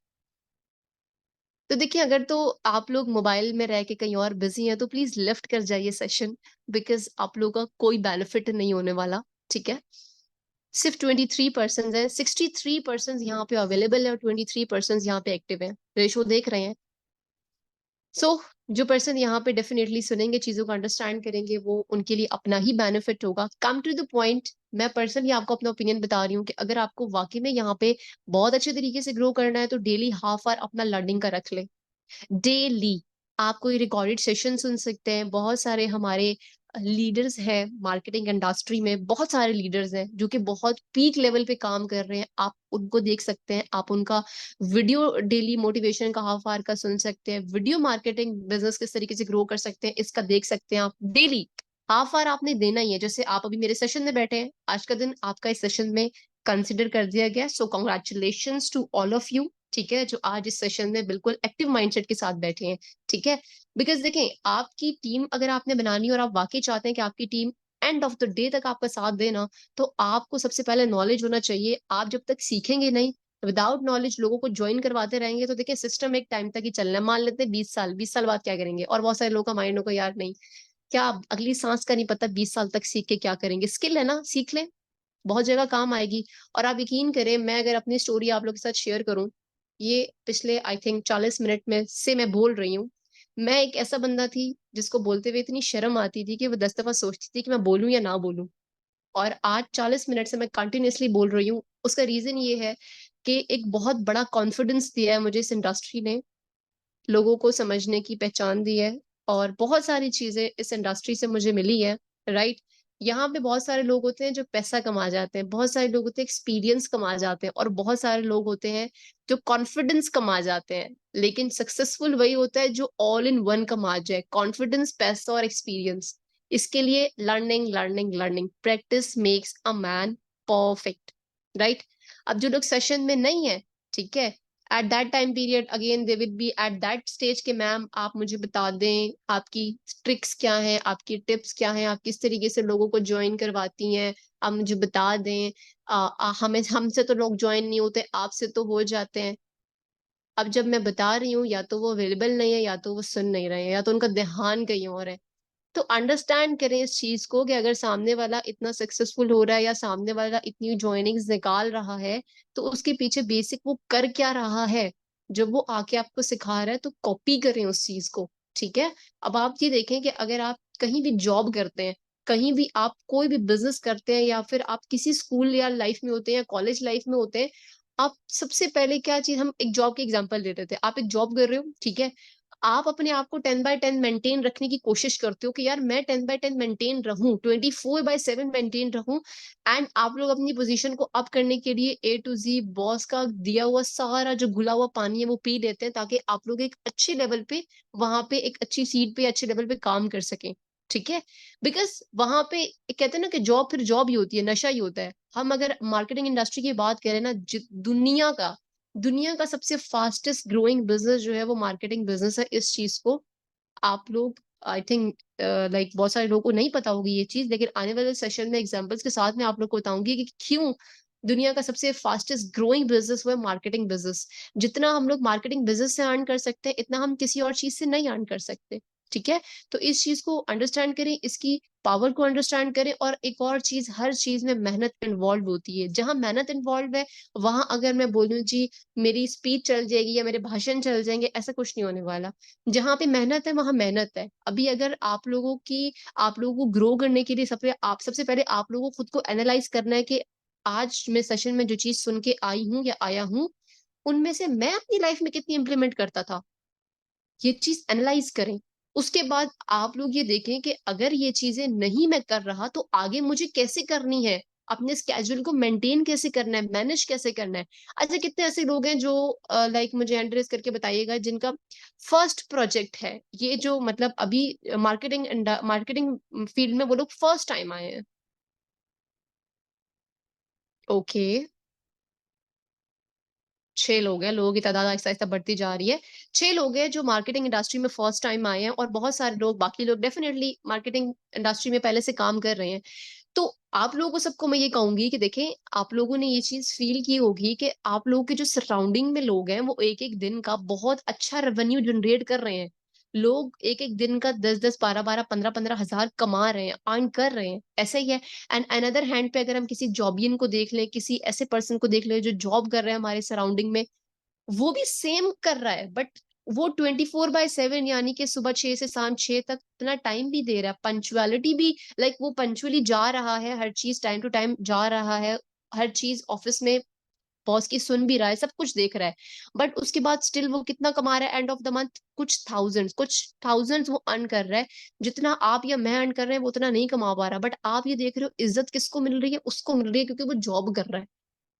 तो देखिए, अगर तो आप लोग मोबाइल में रह के कहीं और बिजी हैं तो प्लीज लेफ्ट कर जाइए सेशन, बिकॉज आप लोगों का कोई बेनिफिट नहीं होने वाला, ठीक है। सिर्फ 23% है, 63% यहाँ पे अवेलेबल है और 23% यहाँ पे एक्टिव है। रेशो देख रहे हैं। सो जो पर्सन यहाँ पे डेफिनेटली सुनेंगे, चीजों को अंडरस्टैंड करेंगे, वो उनके लिए अपना ही बेनिफिट होगा। कम टू द पॉइंट, मैं पर्सनली आपको अपना ओपिनियन बता रही हूँ कि अगर आपको वाकई में यहाँ पे बहुत अच्छे तरीके से ग्रो करना है तो डेली हाफ आवर अपना लर्निंग का रख ले। डेली आप कोई रिकॉर्डेड सेशन सुन सकते हैं। बहुत सारे हमारे लीडर्स हैं मार्केटिंग इंडस्ट्री में, बहुत सारे लीडर्स हैं जो कि बहुत पीक लेवल पे काम कर रहे हैं, आप उनको देख सकते हैं। आप उनका वीडियो डेली मोटिवेशन का हाफ आवर का सुन सकते हैं। वीडियो मार्केटिंग बिजनेस किस तरीके से ग्रो कर सकते हैं इसका देख सकते हैं आप डेली। हाफ आवर आपने देना ही है। जैसे आप अभी मेरे सेशन में बैठे हैं, आज का दिन आपका इस सेशन में कंसिडर कर दिया गया, so congratulation to all of you, ठीक है, जो आज इस सेशन में बिल्कुल एक्टिव माइंडसेट के साथ बैठे हैं, ठीक है। बिकॉज देखें, आपकी टीम अगर आपने बनानी है और आप वाकई चाहते हैं कि आपकी team end of the day तक आपका साथ देना, तो आपको सबसे पहले नॉलेज होना चाहिए। आप जब तक सीखेंगे नहीं, विदाउट नॉलेज लोगों को ज्वाइन करवाते रहेंगे, तो देखिए सिस्टम एक टाइम तक ही चलना है। मान लेते हैं 20 साल, 20 साल बाद क्या करेंगे? और बहुत सारे लोगों का माइंड होगा यार नहीं, क्या अगली सांस का नहीं पता, 20 साल तक सीख के क्या करेंगे? स्किल है ना, सीख लें, बहुत जगह काम आएगी। और आप यकीन करें, मैं अगर अपनी स्टोरी आप लोग के साथ शेयर करूं, ये पिछले आई थिंक 40 मिनट में से मैं बोल रही हूँ। मैं एक ऐसा बंदा थी जिसको बोलते हुए इतनी शर्म आती थी कि वो 10 दफा सोचती थी कि मैं बोलूं या ना बोलूं, और आज 40 मिनट से मैं कंटिन्यूअसली बोल रही हूँ। उसका रीजन ये है कि एक बहुत बड़ा कॉन्फिडेंस दिया है मुझे इस इंडस्ट्री ने, लोगों को समझने की पहचान दी है, और बहुत सारी चीजें इस इंडस्ट्री से मुझे मिली है। राइट, यहाँ पे बहुत सारे लोग होते हैं जो पैसा कमा जाते हैं, बहुत सारे लोग होते हैं एक्सपीरियंस कमा जाते हैं, और बहुत सारे लोग होते हैं जो कॉन्फिडेंस कमा जाते हैं। लेकिन सक्सेसफुल वही होता है जो ऑल इन वन कमा जाए, कॉन्फिडेंस, पैसा और एक्सपीरियंस। इसके लिए learning learning learning, practice makes a man perfect. Right, अब जो लोग सेशन में नहीं है, ठीक है, at that time period again they will be at that stage के मैम आप मुझे बता दें आपकी ट्रिक्स क्या हैं, आपकी टिप्स क्या हैं, आप किस तरीके से लोगों को ज्वाइन करवाती हैं, आप मुझे बता दें। हमें हमसे तो लोग ज्वाइन नहीं होते, आपसे तो हो जाते हैं। अब जब मैं बता रही हूँ या तो वो अवेलेबल नहीं है, या तो वो सुन नहीं रहे हैं, या तो उनका ध्यान कहीं और है। तो अंडरस्टैंड करें इस चीज को कि अगर सामने वाला इतना सक्सेसफुल हो रहा है या सामने वाला इतनी ज्वाइनिंग्स निकाल रहा है, तो उसके पीछे बेसिक वो कर क्या रहा है। जब वो आके आपको सिखा रहा है तो कॉपी करें उस चीज को। ठीक है। अब आप ये देखें कि अगर आप कहीं भी जॉब करते हैं, कहीं भी आप कोई भी बिजनेस करते हैं, या फिर आप किसी स्कूल या लाइफ में होते हैं या कॉलेज लाइफ में होते हैं, आप सबसे पहले क्या चीज, हम एक जॉब के एग्जांपल ले रहे थे, आप एक जॉब कर रहे हो, ठीक है। आप अपने आप को 10/10 मेंटेन रखने की कोशिश करते हो कि यार मैं 10/10 मेंटेन रहूं, 24/7 मेंटेन रहूं। एंड आप लोग अपनी पोजीशन को अप करने के लिए A to Z बॉस का दिया हुआ सारा जो घुला हुआ पानी है वो पी लेते हैं, ताकि आप लोग एक अच्छे लेवल पे, वहां पे एक अच्छी सीट पे, अच्छे लेवल पे काम कर सकें। ठीक है। बिकॉज वहां पे कहते हैं ना कि जॉब फिर जॉब ही होती है, नशा ही होता है। हम अगर मार्केटिंग इंडस्ट्री की बात करें ना, दुनिया का सबसे फास्टेस्ट ग्रोइंग बिजनेस जो है वो मार्केटिंग बिजनेस है। इस चीज को आप लोग, आई थिंक लाइक बहुत सारे लोगों को नहीं पता होगी ये चीज, लेकिन आने वाले सेशन में एग्जांपल्स के साथ मैं आप लोग को बताऊंगी कि क्यों दुनिया का सबसे फास्टेस्ट ग्रोइंग बिजनेस हुआ है मार्केटिंग बिजनेस। जितना हम लोग मार्केटिंग बिजनेस से अर्न कर सकते हैं, इतना हम किसी और चीज से नहीं अर्न कर सकते। ठीक है। तो इस चीज को अंडरस्टैंड करें, इसकी पावर को अंडरस्टैंड करें। और एक और चीज, हर चीज में मेहनत इन्वॉल्व होती है। जहां मेहनत इन्वॉल्व है, वहां अगर मैं बोलूं जी मेरी स्पीच चल जाएगी या मेरे भाषण चल जाएंगे, ऐसा कुछ नहीं होने वाला। जहां पे मेहनत है वहां मेहनत है। अभी अगर आप लोगों को ग्रो करने के लिए सबसे पहले आप लोगों को खुद को एनालाइज करना है कि आज मैं सेशन में जो चीज सुन के आई हूँ या आया हूँ, उनमें से मैं अपनी लाइफ में कितनी इंप्लीमेंट करता था। ये चीज एनालाइज करें। उसके बाद आप लोग ये देखें कि अगर ये चीजें नहीं मैं कर रहा तो आगे मुझे कैसे करनी है, अपने स्केड्यूल को मेंटेन कैसे करना है, मैनेज कैसे करना है। अच्छा, कितने ऐसे लोग हैं जो लाइक मुझे एड्रेस करके बताइएगा जिनका फर्स्ट प्रोजेक्ट है ये, जो मतलब अभी मार्केटिंग फील्ड में वो लोग फर्स्ट टाइम आए हैं। ओके। 6 लोग हैं, लोगों की तादाद आहिस्ता आहिस्ता बढ़ती जा रही है। 6 लोग हैं जो मार्केटिंग इंडस्ट्री में फर्स्ट टाइम आए हैं, और बहुत सारे लोग, बाकी लोग डेफिनेटली मार्केटिंग इंडस्ट्री में पहले से काम कर रहे हैं। तो आप लोगों को सबको मैं ये कहूंगी कि देखें, आप लोगों ने ये चीज फील की होगी कि आप लोगों के जो सराउंडिंग में लोग हैं वो एक एक दिन का बहुत अच्छा रेवेन्यू जनरेट कर रहे हैं। लोग एक एक दिन का 10-10, 12-12, 15-15 हजार कमा रहे हैं, अर्न कर रहे हैं, ऐसा ही है। एंड अनदर हैंड पे अगर हम किसी जॉबियन को देख लें, किसी ऐसे पर्सन को देख लें जो जॉब कर रहे हैं हमारे सराउंडिंग में, वो भी सेम कर रहा है, बट वो 24/7 यानी कि सुबह 6 से शाम 6 तक इतना टाइम भी दे रहा है, पंचुअलिटी भी, लाइक वो पंचुअली जा रहा है, हर चीज टाइम टू टाइम जा रहा है, हर चीज ऑफिस में बॉस की सुन भी रहा है, सब कुछ देख रहा है। बट उसके बाद स्टिल वो कितना कमा रहा है एंड ऑफ द मंथ? कुछ थाउजेंड्स वो अर्न कर रहा है। जितना आप या मैं अर्न कर रहे हैं वो उतना नहीं कमा पा रहा, बट आप ये देख रहे हो इज्जत किसको मिल रही है, उसको मिल रही है, क्योंकि वो जॉब कर रहा है।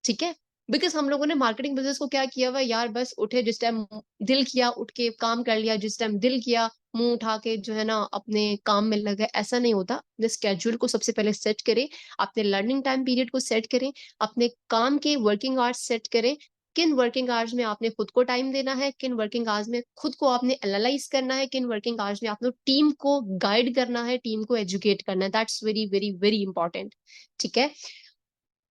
ठीक है। बिकॉज हम लोगों ने मार्केटिंग बिजनेस को क्या किया हुआ है यार, बस उठे जिस टाइम दिल किया उठ के काम कर लिया, जिस टाइम दिल किया मुंह उठा के जो है ना अपने काम में लग गए। ऐसा नहीं होता। अपने स्केड्यूल को सबसे पहले सेट करें, अपने लर्निंग टाइम पीरियड को सेट करें, अपने काम के वर्किंग आवर्स सेट करें। किन वर्किंग आवर्स में आपने खुद को टाइम देना है, किन वर्किंग आवर्स में खुद को आपने एनालाइज करना है, किन वर्किंग आवर्स में आपने टीम को गाइड करना है, टीम को एजुकेट करना है। That's very very very important. ठीक है।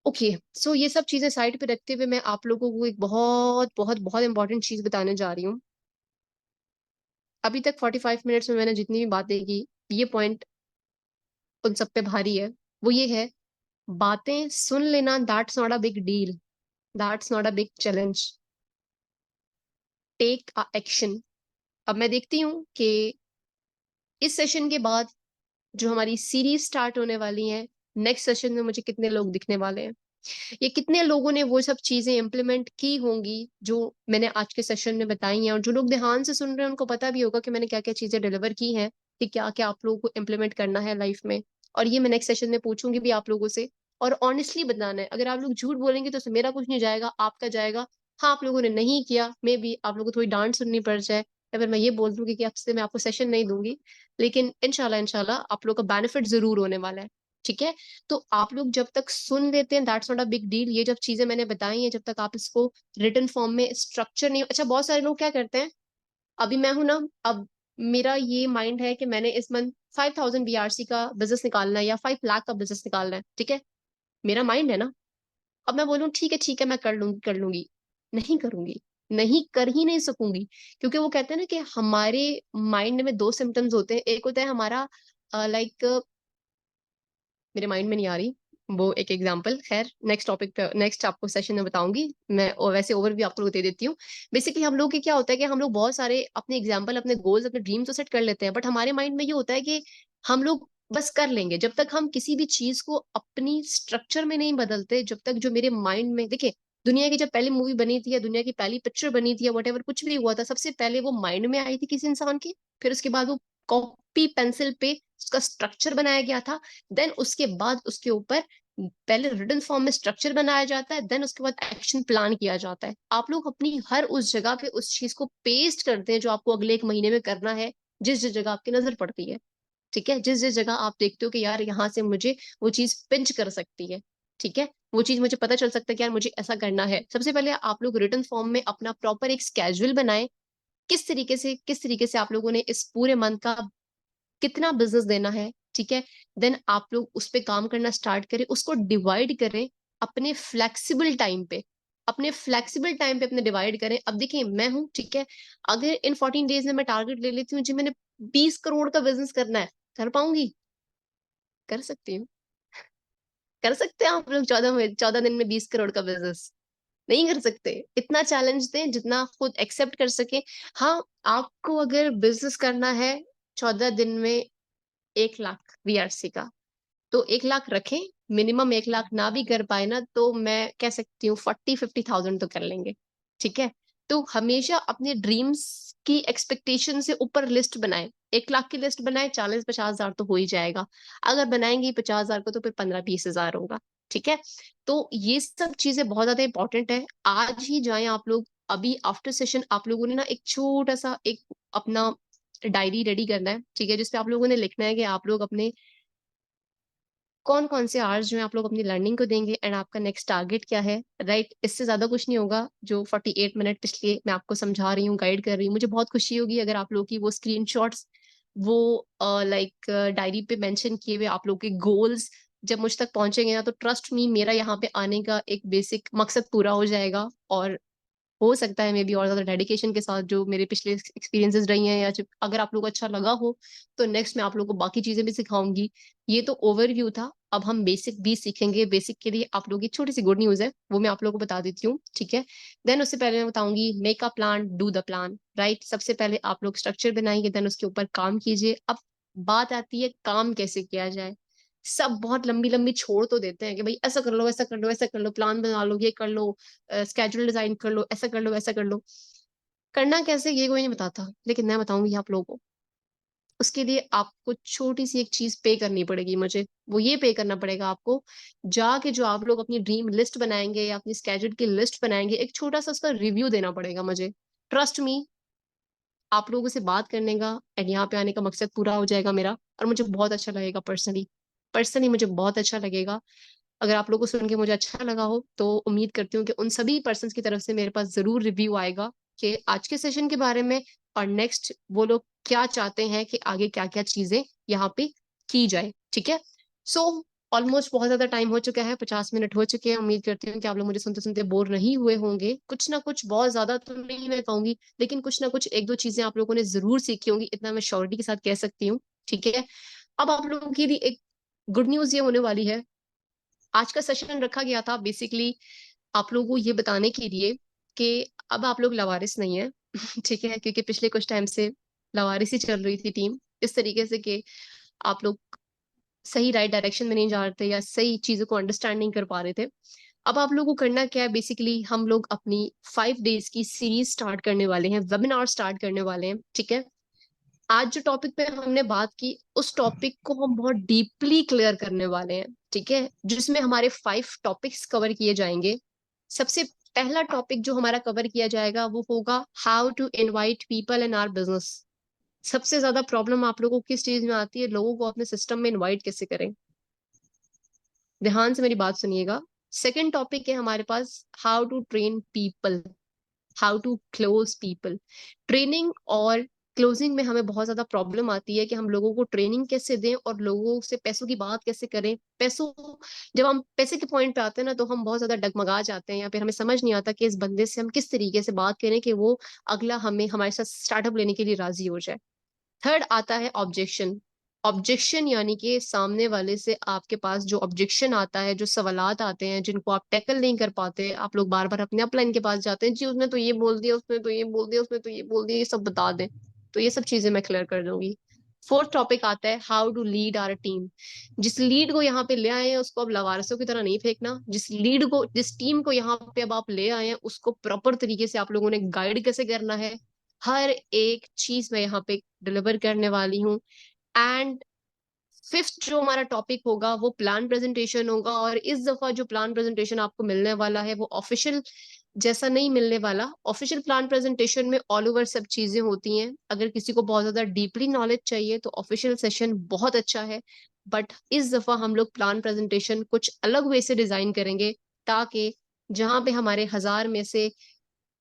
ओके। सो ये सब चीजें साइड पे रखते हुए मैं आप लोगों को एक बहुत बहुत बहुत इंपॉर्टेंट चीज बताने जा रही हूँ। अभी तक 45 मिनट्स में मैंने जितनी भी बातें की, ये पॉइंट उन सब पे भारी है। वो ये है, बातें सुन लेना, that's not a big deal, that's not a big challenge, take a action. अब मैं देखती हूँ कि इस सेशन के बाद जो हमारी सीरीज स्टार्ट होने वाली है, नेक्स्ट सेशन में मुझे कितने लोग दिखने वाले हैं, ये कितने लोगों ने वो सब चीजें इंप्लीमेंट की होंगी जो मैंने आज के सेशन में बताई हैं। और जो लोग ध्यान से सुन रहे हैं उनको पता भी होगा कि मैंने क्या क्या चीजें डिलीवर की हैं, कि क्या क्या आप लोगों को इम्प्लीमेंट करना है लाइफ में। और ये मैं नेक्स्ट सेशन में पूछूंगी भी आप लोगों से। और ऑनेस्टली बताना है, अगर आप लोग झूठ बोलेंगे तो उसमें मेरा कुछ नहीं जाएगा, आपका जाएगा। हाँ, आप लोगों ने नहीं किया, मे बी आप लोगों को थोड़ी डांट सुननी पड़ जाए, या फिर मैं ये बोल दूंगी कि अब से मैं आपको सेशन नहीं दूंगी, लेकिन इंशाल्लाह इंशाल्लाह आप लोग का बेनिफिट जरूर होने वाला है। ठीक है। तो आप लोग जब तक सुन लेते हैं that's not a big deal. ये जब चीजें मैंने बताई हैं, जब तक आप इसको रिटन फॉर्म में स्ट्रक्चर नहीं, अच्छा बहुत सारे लोग क्या करते हैं, अभी मैं हूं ना, अब मेरा ये माइंड है कि मैंने इस मंथ 5,000 BRC का बिजनेस निकालना है या 5 लाख का बिजनेस निकालना है, ठीक है, मेरा माइंड है ना। अब मैं बोलूं ठीक है मैं कर लूंगी, नहीं करूंगी, नहीं कर ही नहीं सकूंगी। क्योंकि वो कहते हैं ना कि हमारे माइंड में दो सिम्टम्स होते हैं, एक होता है हमारा लाइक, मेरे माइंड में नहीं आ रही वो एक एग्जांपल, खैर नेक्स्ट टॉपिक पे, नेक्स्ट आपको सेशन में बताऊंगी मैं, और वैसे ओवरव्यू आपको दे देती हूँ। बेसिकली हम लोग की क्या होता है कि हम लोग बहुत सारे अपने एग्जांपल, अपने गोल्स, अपने ड्रीम्स तो सेट कर लेते हैं, बट हमारे माइंड में ये होता है कि हम लोग बस कर लेंगे। जब तक हम किसी भी चीज को अपनी स्ट्रक्चर में नहीं बदलते, जब तक जो मेरे माइंड में, देखिए दुनिया की जब पहली मूवी बनी थी या दुनिया की पहली पिक्चर बनी थी या वट कुछ भी हुआ था, सबसे पहले वो माइंड में आई थी किसी इंसान की, फिर उसके बाद वो कॉपी पेंसिल पे उसका स्ट्रक्चर बनाया गया था, देन उसके बाद उसके ऊपर पहले रिटन फॉर्म में स्ट्रक्चर बनाया जाता है, देन उसके बाद एक्शन प्लान किया जाता है। आप लोग अपनी हर उस जगह पे उस चीज को पेस्ट करते हैं जो आपको अगले एक महीने में करना है, जिस जिस जगह आपकी नजर पड़ती है, ठीक है, जिस जिस जगह आप देखते हो कि यार यहाँ से मुझे वो चीज पिंच कर सकती है, ठीक है, वो चीज मुझे पता चल सकता है कि यार मुझे ऐसा करना है। सबसे पहले आप लोग रिटन फॉर्म में अपना प्रॉपर एक स्केड्यूल बनाएं, किस तरीके से आप लोगों ने इस पूरे मंथ का कितना बिजनेस देना है, ठीक है। देन आप लोग उस पे काम करना स्टार्ट करें, उसको डिवाइड करें अपने फ्लेक्सिबल टाइम पे, अपने डिवाइड करें। अब देखिए मैं हूं, ठीक है, अगर इन 14 डेज में मैं टारगेट ले लेती हूँ जी मैंने 20 करोड़ का बिजनेस करना है, कर पाऊंगी? कर सकती हूँ? कर सकते हैं आप लोग 14 दिन में 20 करोड़ का बिजनेस? नहीं कर सकते। इतना चैलेंज दें जितना आप खुद एक्सेप्ट कर सके। हाँ, आपको अगर बिजनेस करना है 14 दिन में 1 लाख VRC का, तो 1 लाख रखें, मिनिमम 1 लाख ना भी कर पाए ना तो मैं कह सकती हूँ 40-50 थाउजेंड तो कर लेंगे, ठीक है। तो हमेशा अपने ड्रीम्स की एक्सपेक्टेशन से ऊपर लिस्ट बनाए, 1 लाख की लिस्ट बनाए, 40-50 हजार तो हो ही जाएगा। अगर बनाएंगे 50 हजार को तो फिर 15-20 हजार होगा, ठीक है। तो ये सब चीजें बहुत ज्यादा इंपॉर्टेंट है, आज ही जाएं आप लोग। अभी आफ्टर सेशन आप लोगों ने ना एक छोटा सा एक अपना डायरी रेडी करना है, ठीक है, जिसपे आप लोगों ने लिखना है कि आप लोग अपने कौन कौन से आवर्स जो है आप लोग अपनी लर्निंग को देंगे एंड आपका नेक्स्ट टारगेट क्या है, राइट। इससे ज्यादा कुछ नहीं होगा जो 48 मिनट पिछले मैं आपको समझा रही हूँ, गाइड कर रही हूँ। मुझे बहुत खुशी होगी अगर आप लोग की वो स्क्रीनशॉट्स, वो लाइक डायरी पे मेंशन किए हुए आप लोग के गोल्स जब मुझ तक पहुंचेंगे ना, तो ट्रस्ट मी मेरा यहाँ पे आने का एक बेसिक मकसद पूरा हो जाएगा। और हो सकता है मे बी और ज्यादा डेडिकेशन के साथ जो मेरे पिछले एक्सपीरियंसेस रही हैं, या अगर आप लोग को अच्छा लगा हो तो नेक्स्ट मैं आप लोग को बाकी चीजें भी सिखाऊंगी। ये तो ओवरव्यू था, अब हम बेसिक भी सीखेंगे। बेसिक के लिए आप लोग की छोटी सी गुड न्यूज है, वो मैं आप लोगों को बता देती हूँ, ठीक है। देन उससे पहले मैं बताऊंगी make a plan do the plan, right. सबसे पहले आप लोग स्ट्रक्चर बनाएंगे, देन उसके ऊपर काम कीजिए। अब बात आती है काम कैसे किया जाए। सब बहुत लंबी लंबी छोड़ तो देते हैं कि भाई ऐसा कर लो, ऐसा कर लो, ऐसा कर लो, प्लान बना लो, ये कर लो, स्केड्यूल डिजाइन कर लो, ऐसा कर लो, ऐसा कर लो। करना कैसे ये कोई नहीं बताता, लेकिन मैं बताऊंगी आप लोगों को। उसके लिए आपको छोटी सी एक चीज पे करनी पड़ेगी मुझे, वो ये पे करना पड़ेगा आपको, जाके जो आप लोग अपनी ड्रीम लिस्ट बनाएंगे या अपनी स्केड्यूल की लिस्ट बनाएंगे, एक छोटा सा उसका रिव्यू देना पड़ेगा मुझे। ट्रस्ट मी, आप लोगों से बात करने का एंड यहाँ पे आने का मकसद पूरा हो जाएगा मेरा, और मुझे बहुत अच्छा लगेगा पर्सनली। पर्सनली मुझे बहुत अच्छा लगेगा। अगर आप लोगों को सुन के मुझे अच्छा लगा हो तो उम्मीद करती हूँ कि उन सभी पर्सन की तरफ से मेरे पास जरूर रिव्यू आएगा कि आज के सेशन के बारे में, और नेक्स्ट वो लोग क्या चाहते हैं कि आगे क्या क्या चीजें यहाँ पे की जाए, ठीक है। सो ऑलमोस्ट बहुत ज्यादा टाइम हो चुका है, 50 मिनट हो चुके हैं। उम्मीद करती हूँ कि आप लोग मुझे सुनते सुनते बोर नहीं हुए होंगे। कुछ ना कुछ, बहुत ज्यादा तो नहीं मैं कहूंगी, लेकिन कुछ ना कुछ एक दो चीजें आप लोगों ने जरूर सीखी होंगी, इतना मैं श्योरिटी के साथ कह सकती हूँ, ठीक है। अब आप लोगों की भी एक गुड न्यूज ये होने वाली है, आज का सेशन रखा गया था बेसिकली आप लोगों को ये बताने के लिए कि अब आप लोग लवारिस नहीं है ठीक है, क्योंकि पिछले कुछ टाइम से लवारिस ही चल रही थी टीम, इस तरीके से कि आप लोग सही राइट डायरेक्शन में नहीं जा रहे थे या सही चीजों को अंडरस्टैंड नहीं कर पा रहे थे। अब आप लोगों को करना क्या है, बेसिकली हम लोग अपनी 5 डेज की सीरीज स्टार्ट करने वाले हैं, वेबिनार स्टार्ट करने वाले हैं, ठीक है। आज जो टॉपिक पे हमने बात की उस टॉपिक को हम बहुत डीपली क्लियर करने वाले हैं, ठीक है, जिसमें हमारे 5 टॉपिक्स कवर किए जाएंगे। सबसे पहला टॉपिक जो हमारा कवर किया जाएगा वो होगा how to invite people in our business. सबसे ज्यादा प्रॉब्लम आप लोगों को किस चीज में आती है, लोगों को अपने सिस्टम में इनवाइट कैसे करें। ध्यान से मेरी बात सुनिएगा। सेकंड टॉपिक है हमारे पास, how to train people, how to close people. Training और क्लोजिंग में हमें बहुत ज्यादा प्रॉब्लम आती है कि हम लोगों को ट्रेनिंग कैसे दें और लोगों से पैसों की बात कैसे करें। पैसों, जब हम पैसे के पॉइंट पे आते हैं ना, तो हम बहुत ज्यादा डगमगा जाते हैं, या फिर हमें समझ नहीं आता कि इस बंदे से हम किस तरीके से बात करें कि वो अगला हमें हमारे साथ स्टार्टअप लेने के लिए राजी हो जाए। थर्ड आता है ऑब्जेक्शन। ऑब्जेक्शन यानी कि सामने वाले से आपके पास जो ऑब्जेक्शन आता है, जो सवालात आते हैं जिनको आप टैकल नहीं कर पाते, आप लोग बार बार अपने अपलाइन के पास जाते हैं, जी उसने तो ये बोल दिया, उसने तो ये बोल दिया, उसने तो ये बोल दिया, ये सब बता दें। तो ये सब चीजें मैं क्लियर कर दूंगी। फोर्थ टॉपिक आता है, how to lead our team. जिस लीड को यहाँ पे ले आए हैं उसको अब लवारसों की तरह नहीं फेंकना। जिस लीड को, जिस टीम को यहाँ पे अब आप ले आए हैं, उसको प्रॉपर तरीके से आप लोगों ने गाइड कैसे करना है, हर एक चीज मैं यहाँ पे डिलीवर करने वाली हूँ। एंड फिफ्थ जो हमारा टॉपिक होगा वो प्लान प्रेजेंटेशन होगा। और इस दफा जो प्लान प्रेजेंटेशन आपको मिलने वाला है वो ऑफिशियल जैसा नहीं मिलने वाला। ऑफिशियल प्लान प्रेजेंटेशन में ऑल ओवर सब चीजें होती हैं, अगर किसी को बहुत ज्यादा डीपली नॉलेज चाहिए तो ऑफिशियल सेशन बहुत अच्छा है। बट इस दफा हम लोग प्लान प्रेजेंटेशन कुछ अलग वे से डिजाइन करेंगे, ताकि जहां पे हमारे 1000 में से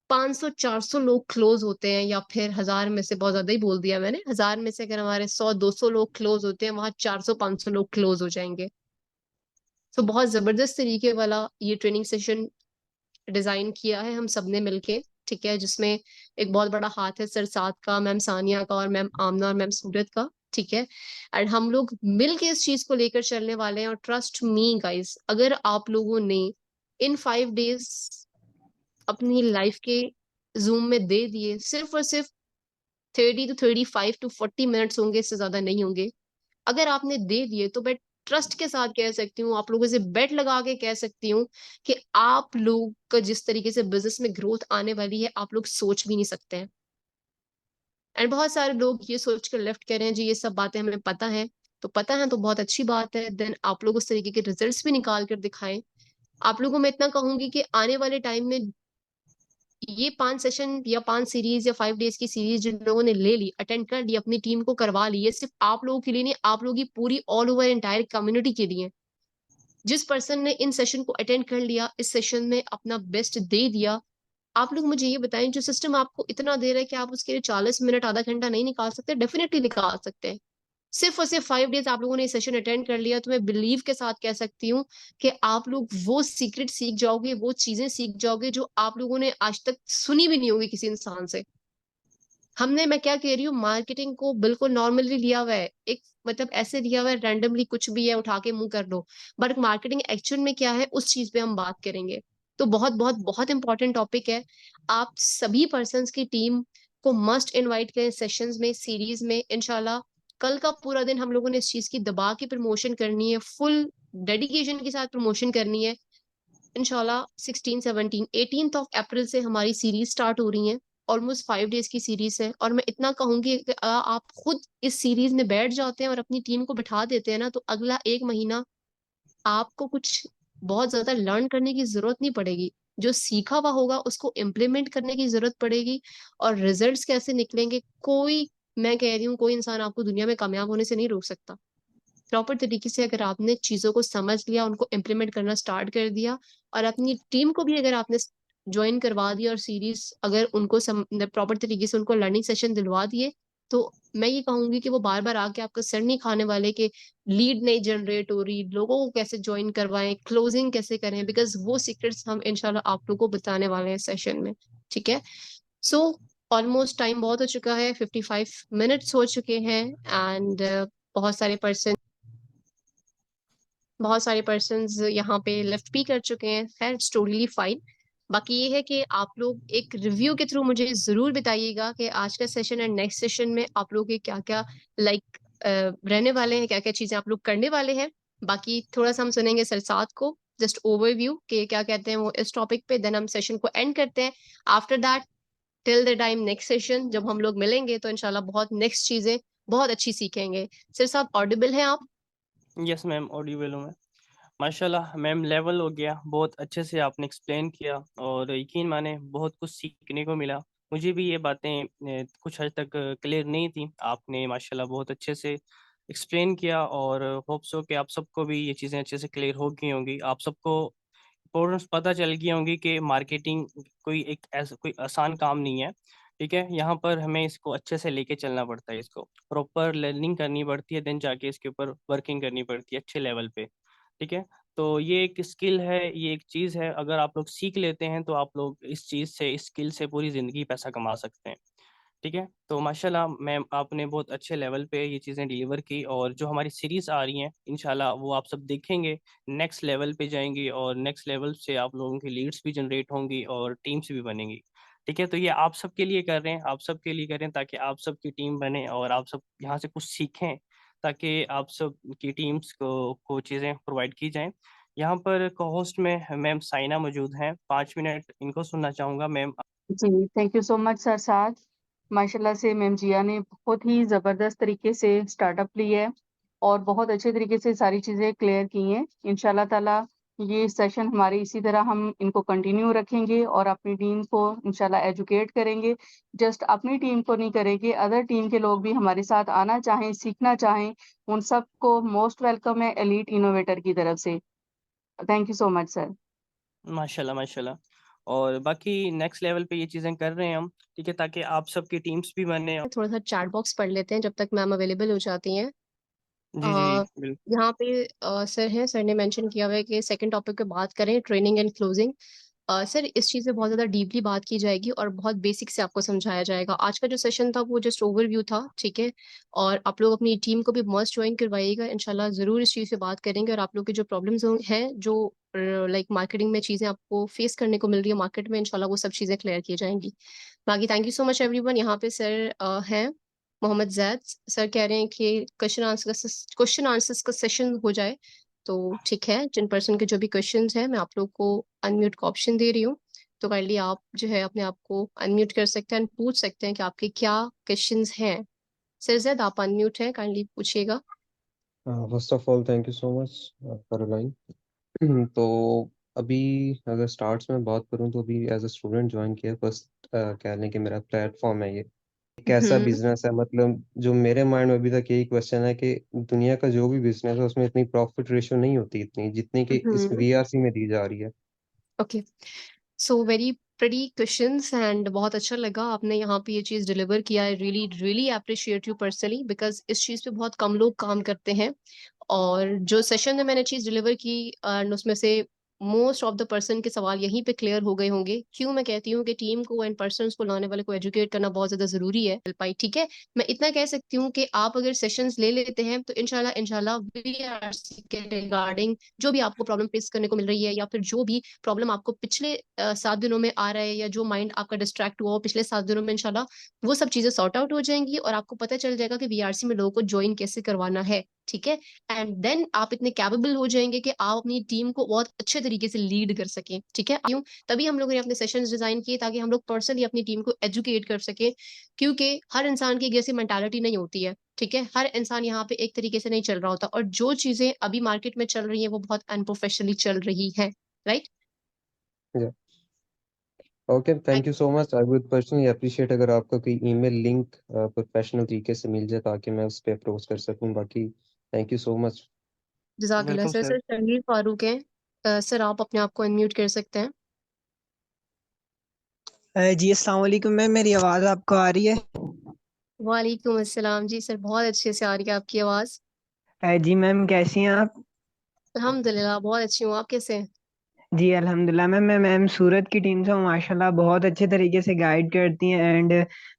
500-400 लोग क्लोज होते हैं, या फिर 1000 में से बहुत ज्यादा ही बोल दिया मैंने, 1000 में से अगर हमारे 100-200 लोग क्लोज होते हैं, वहां 400-500 लोग क्लोज हो जाएंगे। तो बहुत जबरदस्त तरीके वाला ये ट्रेनिंग सेशन डिजाइन किया है हम सबने मिलके, ठीक है, जिसमें एक बहुत बड़ा हाथ है सर साद का, मैम सानिया का, और मैम आमना और मैम सूरत का, ठीक है। एंड हम लोग मिल के इस चीज को लेकर चलने वाले हैं। और ट्रस्ट मी गाइस, अगर आप लोगों ने इन 5 डेज अपनी लाइफ के जूम में दे दिए, सिर्फ और सिर्फ 30 to 35 to 40 मिनट्स होंगे, इससे ज्यादा नहीं होंगे। अगर आपने दे दिए तो मैं ट्रस्ट के साथ कह सकती हूँ, आप लोगों से बेट लगा के कह सकती हूँ कि आप लोग का जिस तरीके से बिजनेस में ग्रोथ आने वाली है, आप लोग सोच भी नहीं सकते हैं। एंड बहुत सारे लोग ये सोच कर लेफ्ट कर रहे हैं, जी ये सब बातें हमें पता है। तो पता है तो बहुत अच्छी बात है, देन आप लोग उस तरीके के रिजल्ट्स भी निकाल कर दिखाएं। आप लोगों को मैं इतना कहूंगी कि आने वाले टाइम में ये 5 सेशन या 5 सीरीज या 5 डेज की सीरीज जिन लोगों ने ले ली, अटेंड कर ली, अपनी टीम को करवा ली, ये सिर्फ आप लोगों के लिए नहीं, आप लोगों की पूरी ऑल ओवर एंटायर कम्युनिटी के लिए। जिस पर्सन ने इन सेशन को अटेंड कर लिया, इस सेशन में अपना बेस्ट दे दिया, आप लोग मुझे ये बताएं, जो सिस्टम आपको इतना दे रहा है कि आप उसके लिए 40 मिनट आधा घंटा नहीं निकाल सकते, डेफिनेटली निकाल सकते हैं। सिर्फ और सिर्फ 5 डेज आप लोगों ने सेशन अटेंड कर लिया, तो मैं बिलीव के साथ कह सकती हूँ कि आप लोग वो सीक्रेट सीख जाओगे, वो चीजें सीख जाओगे जो आप लोगों ने आज तक सुनी भी नहीं होगी किसी इंसान से। हमने, मैं क्या कह रही हूँ, मार्केटिंग को बिल्कुल नॉर्मली लिया हुआ है, एक मतलब ऐसे लिया हुआ है, रैंडमली कुछ भी है उठा के मुंह कर लो। बट मार्केटिंग एक्चुअल में क्या है, उस चीज पे हम बात करेंगे। तो बहुत बहुत बहुत इंपॉर्टेंट टॉपिक है। आप सभी पर्सन्स की टीम को मस्ट इनवाइट करें सेशंस में, सीरीज में, इंशाल्लाह। कल का पूरा दिन हम लोगों ने इस चीज की दबा के प्रमोशन करनी है, फुल डेडिकेशन के साथ प्रमोशन करनी है। इंशाल्लाह 16, 17, 18 ऑफ अप्रैल से हमारी सीरीज स्टार्ट हो रही है। ऑलमोस्ट 5 डेज की सीरीज है, और मैं इतना कहूंगी कि आप खुद इस सीरीज में बैठ जाते हैं और अपनी टीम को बिठा देते हैं ना, तो अगला 1 महीना आपको कुछ बहुत ज्यादा लर्न करने की जरूरत नहीं पड़ेगी। जो सीखा हुआ होगा उसको इम्प्लीमेंट करने की जरूरत पड़ेगी। और रिजल्ट्स कैसे निकलेंगे, कोई, मैं कह रही हूँ, कोई इंसान आपको दुनिया में कामयाब होने से नहीं रोक सकता। प्रॉपर तरीके से अगर आपने चीजों को समझ लिया, उनको इम्प्लीमेंट करना स्टार्ट कर दिया, और अपनी टीम को भी अगर आपने ज्वाइन करवा दिया, और सीरीज अगर उनको प्रॉपर तरीके से उनको लर्निंग सेशन दिलवा दिए, तो मैं ये कहूंगी कि वो बार बार आके आपका सर नहीं खाने वाले कि लीड नहीं जनरेट हो रही, लोगों को कैसे ज्वाइन करवाएं, क्लोजिंग कैसे करें, बिकॉज वो सीक्रेट्स हम इंशाल्लाह आप लोगों को बताने वाले हैं सेशन में, ठीक है। सो ऑलमोस्ट टाइम बहुत हो चुका है, 55 मिनट्स हो चुके हैं। एंड बहुत सारे पर्सन बहुत सारे पर्सन्स यहाँ पे लेफ्ट भी कर चुके हैं, खैर इट्स टोटली फाइन। बाकी ये है कि आप लोग एक रिव्यू के थ्रू मुझे जरूर बताइएगा कि आज का सेशन एंड नेक्स्ट सेशन में आप लोग के क्या क्या लाइक रहने वाले हैं, क्या क्या चीजें आप लोग करने वाले हैं। बाकी थोड़ा सा हम सुनेंगे सरसाद को, जस्ट ओवरव्यू के क्या कहते हैं वो इस टॉपिक पे, देन हम सेशन को एंड करते हैं। After that, till the time next session जब हम लोग मिलेंगे, तो इंशाल्लाह बहुत नेक्स्ट चीजें बहुत अच्छी सीखेंगे। सरसाद ऑडिबल हैं आप? यस मैम, ऑडिबल हूँ मैं। माशाल्लाह मैम, लेवल हो गया, बहुत अच्छे से आपने एक्सप्लेन किया और यकीन माने बहुत कुछ सीखने को मिला। मुझे भी ये बातें कुछ हद तक क्लियर नहीं थी, आपने माशाल्लाह बहुत अच्छे से एक्सप्लेन किया, और होप सो कि आप सबको भी ये चीज़ें अच्छे से क्लियर हो गई होंगी। आप सबको इम्पोर्टेंस पता चल गई होंगी कि मार्केटिंग कोई एक ऐसा कोई आसान काम नहीं है। ठीक है, यहाँ पर हमें इसको अच्छे से लेके चलना पड़ता है, इसको प्रॉपर लर्निंग करनी पड़ती है, देन जाके इसके ऊपर वर्किंग करनी पड़ती है अच्छे लेवल पे। ठीक है, तो ये एक स्किल है, ये एक चीज़ है, अगर आप लोग सीख लेते हैं तो आप लोग इस चीज़ से, इस स्किल से पूरी ज़िंदगी पैसा कमा सकते हैं। ठीक है, तो माशाल्लाह मैम आपने बहुत अच्छे लेवल पे ये चीज़ें डिलीवर की, और जो हमारी सीरीज आ रही हैं इंशाल्लाह वो आप सब देखेंगे, नेक्स्ट लेवल पे जाएंगी, और नेक्स्ट लेवल से आप लोगों की लीड्स भी जनरेट होंगी और टीम्स भी बनेंगी। ठीक है, तो ये आप सबके लिए कर रहे हैं, आप सबके लिए कर रहे हैं, ताकि आप सबकी टीम बने और आप सब यहाँ से कुछ सीखें, ताकि आप सब की टीम्स को चीज़ें प्रोवाइड की जाएं। यहाँ पर को होस्ट में मैम साइना मौजूद हैं, 5 मिनट इनको सुनना चाहूँगा मैम। जी, thank you so much sir साज। माशाल्लाह से मैम जिया ने बहुत ही ज़बरदस्त तरीके से स्टार्टअप ली है और बहुत अच्छे तरीके से सारी चीज़ें क्लियर की हैं। इंशाल्लाह ताला ये सेशन हमारे इसी तरह हम इनको कंटिन्यू रखेंगे और अपनी टीम को इंशाल्लाह एजुकेट करेंगे। जस्ट अपनी टीम को नहीं करेंगे, अदर टीम के लोग भी हमारे साथ आना चाहें, सीखना चाहें, उन सबको मोस्ट वेलकम है एलीट इनोवेटर की तरफ से। Thank you so much sir. माशाल्लाह माशाल्लाह। और बाकी नेक्स्ट लेवल पे ये चीज़ें कर रहे हैं हम, ठीक है, ताकि आप सबकी टीम्स भी बने। थोड़ा सा चैट बॉक्स पढ़ लेते हैं जब तक मैम अवेलेबल हो जाती हैं। जी जी अ, बिल्कुल। यहाँ पे सर हैं, सर ने मेंशन किया हुआ है कि सेकंड टॉपिक पे बात करें, ट्रेनिंग एंड क्लोजिंग। सर इस चीज़ पे बहुत ज़्यादा डीपली बात की जाएगी और बहुत बेसिक से आपको समझाया जाएगा। आज का जो सेशन था वो जस्ट ओवरव्यू था, ठीक है। और आप लोग अपनी टीम को भी मस्ट ज्वाइन करवाइएगा, इंशाल्लाह ज़रूर इस चीज़ पे बात करेंगे। और आप लोग के जो प्रॉब्लम्स हैं, जो लाइक मार्केटिंग में चीज़ें आपको फेस करने को मिल रही है मार्केट में, इंशाल्लाह वो सब चीज़ें क्लियर की जाएंगी। बाकी thank you so much everyone. यहाँ पे सर हैं मोहम्मद जैद, सर कह रहे हैं कि क्वेश्चन आंसर्स का सेशन हो जाए, तो ठीक है। जिन पर्सन के जो भी क्वेश्चंस हैं, मैं आप लोग को अनम्यूट का ऑप्शन दे रही हूँ, तो काइंडली आप जो है अपने आप को अनम्यूट कर सकते हैं and पूछ सकते हैं कि आपके क्या क्वेश्चंस हैं। सर जैद आप अनम्यूट हैं, काइंडली पूछिएगा। First of all thank you so much Caroline. तो अभी अगर स्टार्ट्स में बात करूं तो अभी एज अ स्टूडेंट ज्वाइन किया फर्स्ट, कहने के मेरा प्लेटफॉर्म है ये। कैसा हम्म। बिजनेस है, मतलब जो मेरे माइंड में अभी तक यही क्वेश्चन है कि दुनिया का जो भी बिजनेस है उसमें इतनी प्रॉफिट रेशियो नहीं होती इतनी जितनी कि इस हम्म। वीआरसी में दी जा रही है। Okay, so very pretty questions and बहुत अच्छा लगा आपने यहाँ पे ये चीज़ डिलीवर किया है। Really really appreciate you personally, because इस चीज़ पे बहुत कम लोग काम करते हैं। और जो सेशन में मैंने चीज़ डिलीवर की एंड उसमें से मोस्ट ऑफ द पर्सन के सवाल यहीं पे क्लियर हो गए होंगे। क्यों मैं कहती हूँ कि टीम को एंड पर्सन को लाने वाले को एजुकेट करना बहुत ज्यादा जरूरी है। पाई ठीक है, मैं इतना कह सकती हूँ कि आप अगर सेशंस ले लेते हैं तो इंशाल्लाह इंशाल्लाह वीआरसी के रिगार्डिंग जो भी आपको प्रॉब्लम फेस करने को मिल रही है, या फिर जो भी प्रॉब्लम आपको पिछले 7 दिनों में आ रहा है, या जो माइंड आपका डिस्ट्रैक्ट हुआ हो पिछले 7 दिनों में, इंशाल्लाह वो सब चीजें सॉर्ट आउट हो जाएंगी और आपको पता चल जाएगा कि वीआरसी में लोगों को ज्वाइन कैसे करवाना है। ठीक है, एंड देन आप इतने कैपेबल हो जाएंगे कि आप अपनी टीम को बहुत अच्छे तरीके से लीड कर सकें। ठीक है, क्यों? तभी हम लोगों ने अपने सेशंस डिजाइन किए ताकि हम लोग पर्सनली अपनी टीम को एजुकेट कर सके, क्योंकि हर इंसान की एक जैसी मेंटालिटी नहीं होती है। ठीक है, हर इंसान यहाँ पे एक तरीके से नहीं चल रहा होता, और जो चीजें अभी मार्केट में चल रही है वो बहुत अनप्रोफेशनली चल रही है। Right. Okay, thank you so much. I would personally appreciate अगर आपका कोई ईमेल लिंक प्रोफेशनल तरीके से मिल जाए ताकि मैं उस पर अप्रोच कर सकूं। बाकी थैंक यू सो मच। जजाकल्ला welcome sir. Sir. Sir Shahid Farooq हैं, सर आप अपने आप को अनम्यूट कर सकते हैं। जी अस्सलाम वालेकुम मैम, मेरी आवाज़ आपको आ रही है? वालेकुम अस्सलाम जी सर, बहुत अच्छे से आ रही है आपकी आवाज। जी मैम, कैसी हैं आप? अल्हम्दुलिल्लाह बहुत अच्छी हूँ, आप कैसे हैं? जी अल्हम्दुलिल्लाह मैम। मैं मैम सूरत की टीम से हूँ, माशाल्लाह बहुत अच्छे तरीके से गाइड करती हैं एंड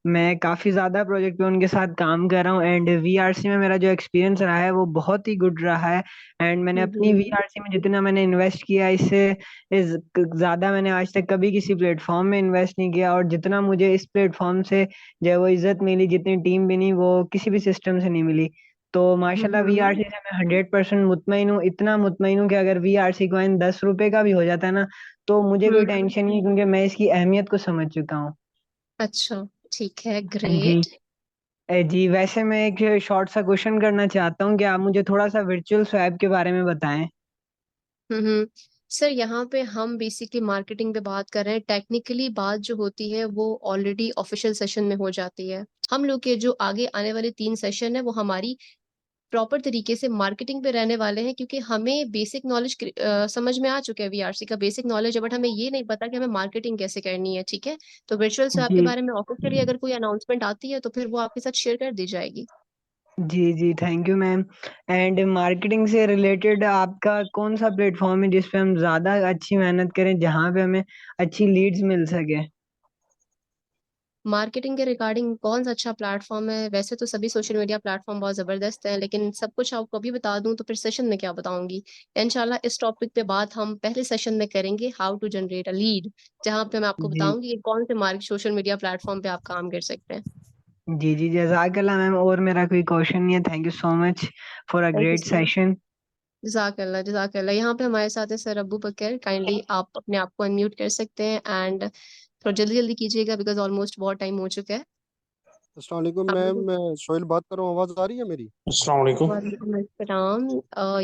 मैं काफ़ी ज़्यादा प्रोजेक्ट पे उनके साथ काम कर रहा हूँ एंड वीआरसी में मेरा जो एक्सपीरियंस रहा है वो बहुत ही गुड रहा है। एंड मैंने अपनी हम्म। वीआरसी में जितना मैंने इन्वेस्ट किया इससे इस ज़्यादा मैंने आज तक कभी किसी प्लेटफॉर्म में इन्वेस्ट नहीं किया, और जितना मुझे इस प्लेटफॉर्म से जो है वो इज्जत मिली, जितनी टीम बनी, वो किसी भी सिस्टम से नहीं मिली। तो माशाल्लाह हम्म। वीआरसी से मैं 100% मुतमईन हूँ, इतना मुतमईन हूँ कि अगर वीआरसी कॉइन 10 रुपए का भी हो जाता है ना तो मुझे कोई हम्म। टेंशन नहीं है, क्योंकि मैं इसकी अहमियत को समझ चुका हूँ। अच्छा, ठीक है, जी। ग्रेट। जी वैसे मैं एक शॉर्ट सा क्वेश्चन करना चाहता हूँ कि आप मुझे थोड़ा सा वर्चुअल स्वैप के बारे में बताएं। हम्म। सर यहाँ पे हम बेसिकली मार्केटिंग पे बात कर रहे हैं, टेक्निकली बात जो होती है वो ऑलरेडी ऑफिशियल सेशन में हो जाती है। हम लोग के जो आगे आने वाले 3 सेशन है वो हमारी प्रॉपर तरीके से मार्केटिंग पे रहने वाले हैं, क्योंकि हमें बेसिक नॉलेज समझ में आ चुका है, वीआरसी का बेसिक नॉलेज है, बट हमें ये नहीं पता कि हमें मार्केटिंग कैसे करनी है। ठीक है, तो वर्चुअल से आपके जी बारे में ऑफिशियली अगर कोई अनाउंसमेंट आती है तो फिर वो आपके साथ शेयर कर दी जाएगी। जी जी, thank you ma'am. And marketing से रिलेटेड आपका कौन सा प्लेटफॉर्म है जिस पे हम ज्यादा अच्छी मेहनत करें, जहाँ पे हमें अच्छी लीड्स मिल सके? मार्केटिंग के रिगार्डिंग कौन सा अच्छा प्लेटफॉर्म है? वैसे तो सभी सोशल मीडिया प्लेटफॉर्म बहुत ज़बरदस्त है, लेकिन सब कुछ आपको अभी बता दूं तो फिर सेशन में क्या बताऊंगी। इंशाल्लाह इस टॉपिक पे बात हम पहले सेशन में करेंगे, how to generate a lead, जहां पे मैं आपको जी बताऊंगी कि कौन से सोशल मीडिया प्लेटफॉर्म पे आप काम कर सकते हैं। जी जी, जज़ाकल्लाह मैम। और मेरा कोई क्वेश्चन नहीं है। Thank you so much for a thank you great so much. Session. जज़ाकल्लाह जज़ाकल्लाह। यहाँ पे हमारे साथ है सर अबू बकर, काइंडली आप अपने आप को अनम्यूट कर सकते हैं एंड थोड़ा जल्दी जल्दी कीजिएगा बिकॉज ऑलमोस्ट बहुत टाइम हो चुका है। अस्सलाम वालेकुम आप मैम, लोग। मैं सोहेल बात कर रहा हूँ। आवाज़ आ रही है मेरी? अस्सलाम वालेकुम। वालेकुम अस्सलाम।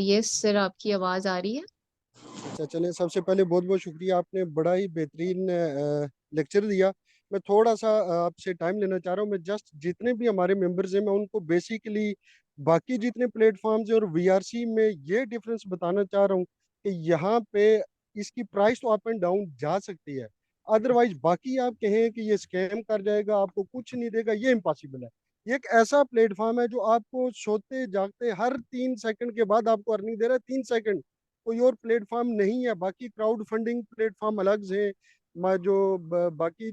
यस सर, आपकी आवाज़ आ रही है। अच्छा चलें, सबसे पहले बहुत बहुत शुक्रिया, आपने बड़ा ही बेहतरीन लेक्चर दिया। मैं थोड़ा सा आपसे टाइम लेना चाह रहा हूँ। मैं जस्ट जितने भी हमारे मेंबर्स हैं मैं उनको बेसिकली बाकी जितने प्लेटफॉर्म्स हैं और वीआरसी में ये डिफरेंस बताना चाह रहा हूँ कि यहाँ पे इसकी प्राइस तो अप एंड डाउन जा सकती है, अदरवाइज बाकी आप कहें कि ये स्कैम कर जाएगा, आपको कुछ नहीं देगा, ये इम्पॉसिबल है। ये एक ऐसा प्लेटफॉर्म है जो आपको सोते जागते हर 3 सेकंड के बाद आपको अर्निंग दे रहा है। 3 सेकंड, कोई और प्लेटफॉर्म नहीं है। बाकी क्राउड फंडिंग प्लेटफॉर्म अलग है, बाकी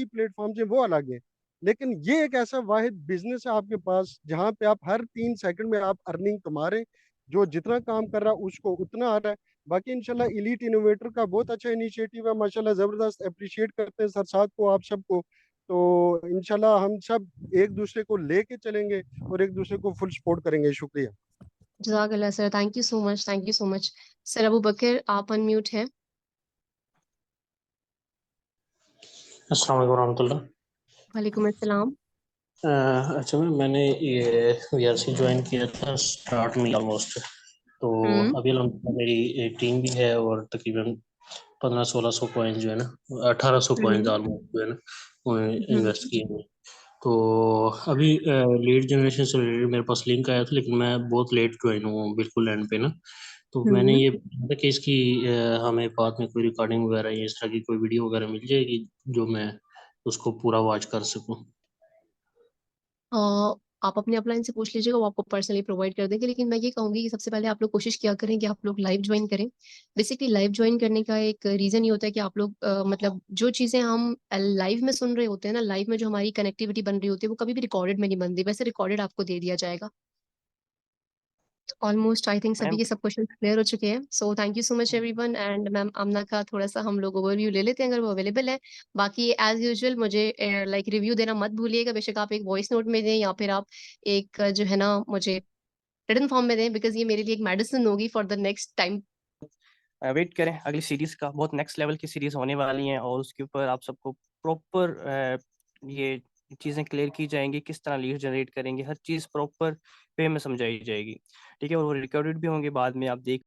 प्लेटफॉर्म्स हैं वो अलग है, लेकिन ये एक ऐसा वाहिद बिजनेस है आपके पास जहाँ पे आप हर 3 सेकंड में आप अर्निंग कमा रहे हैं। जो जितना काम कर रहा है उसको उतना आ रहा है। बाकी इंशाल्लाह इलीट इनोवेटर का बहुत अच्छा इनिशिएटिव है, माशाल्लाह ज़बरदस्त, अप्रिशिएट करते हैं सर साथ को, आप सबको। तो इंशाल्लाह हम सब एक दूसरे को लेके चलेंगे और एक दूसरे को फुल सपोर्ट करेंगे। शुक्रिया। जज़ाकल्लाह sir, thank you so much, thank you so much. Sir Abu Bakar आप अनम्यूट हैं। अस्सलाम वालेकुम रहमतुल्लाह। वालेकुम अस्सलाम। अच्छा मैंने ये वीआरसी ज्वाइन किया था स्टार्ट में ऑलमोस्ट। तो हम्म अभी अलहमदुलिल्लाह मेरी एक टीम भी है और तकरीबन 1500-1600 कॉइन्स जो है ना, 1800 कॉइन्स हम्म ऑलमोस्ट जो है ना वो हम्म इन्वेस्ट किए हैं। तो अभी लीड जनरेशन से रिलेटेड मेरे पास लिंक आया था, लेकिन मैं बहुत लेट ज्वाइन हुआ हूँ, बिल्कुल एंड पे ना। तो मैंने हम्म। ये पूछा था कि इसकी हमें बाद में कोई रिकॉर्डिंग वगैरह या इस तरह की कोई वीडियो वगैरह मिल जाएगी जो मैं उसको पूरा वॉच कर सकूँ। अ, आप अपने अपलाइन से पूछ लीजिएगा, वो आपको पर्सनली प्रोवाइड कर देंगे, लेकिन मैं ये कहूंगी कि सबसे पहले आप लोग कोशिश किया करें कि आप लोग लाइव ज्वाइन करें। बेसिकली लाइव ज्वाइन करने का एक रीजन ये होता है कि आप लोग मतलब जो चीजें हम लाइव में सुन रहे होते हैं ना, लाइव में जो हमारी कनेक्टिविटी बन रही होती है वो कभी भी रिकॉर्डेड में नहीं बनती, वैसे रिकॉर्डेड आपको दे दिया जाएगा। ऑलमोस्ट आई थिंक सभी मैम के सब क्वेश्चन क्लियर हो चुके हैं, so thank you so much everyone. And ma'am Amna का थोड़ा सा हम लोग ओवरव्यू ले लेते हैं अगर वो अवेलेबल है। बाकी एज यूजुअल मुझे लाइक रिव्यू देना मत भूलिएगा, बेशक आप एक वॉइस नोट में दें या फिर आप एक जो है ना मुझे रिटन फॉर्म में दें, बिकॉज ये मेरे लिए एक मेडिसिन होगी for the next time. Wait करें अगली सीरीज का, बहुत नेक्स्ट लेवल की सीरीज होने वाली हैं और उसके ऊपर आप सबको प्रॉपर ये चीज़ें क्लियर की जाएंगी, किस तरह लीड जनरेट करेंगे, हर चीज़ प्रॉपर वे में समझाई जाएगी। ठीक है, और वो रिकॉर्डेड भी होंगे बाद में, आप देख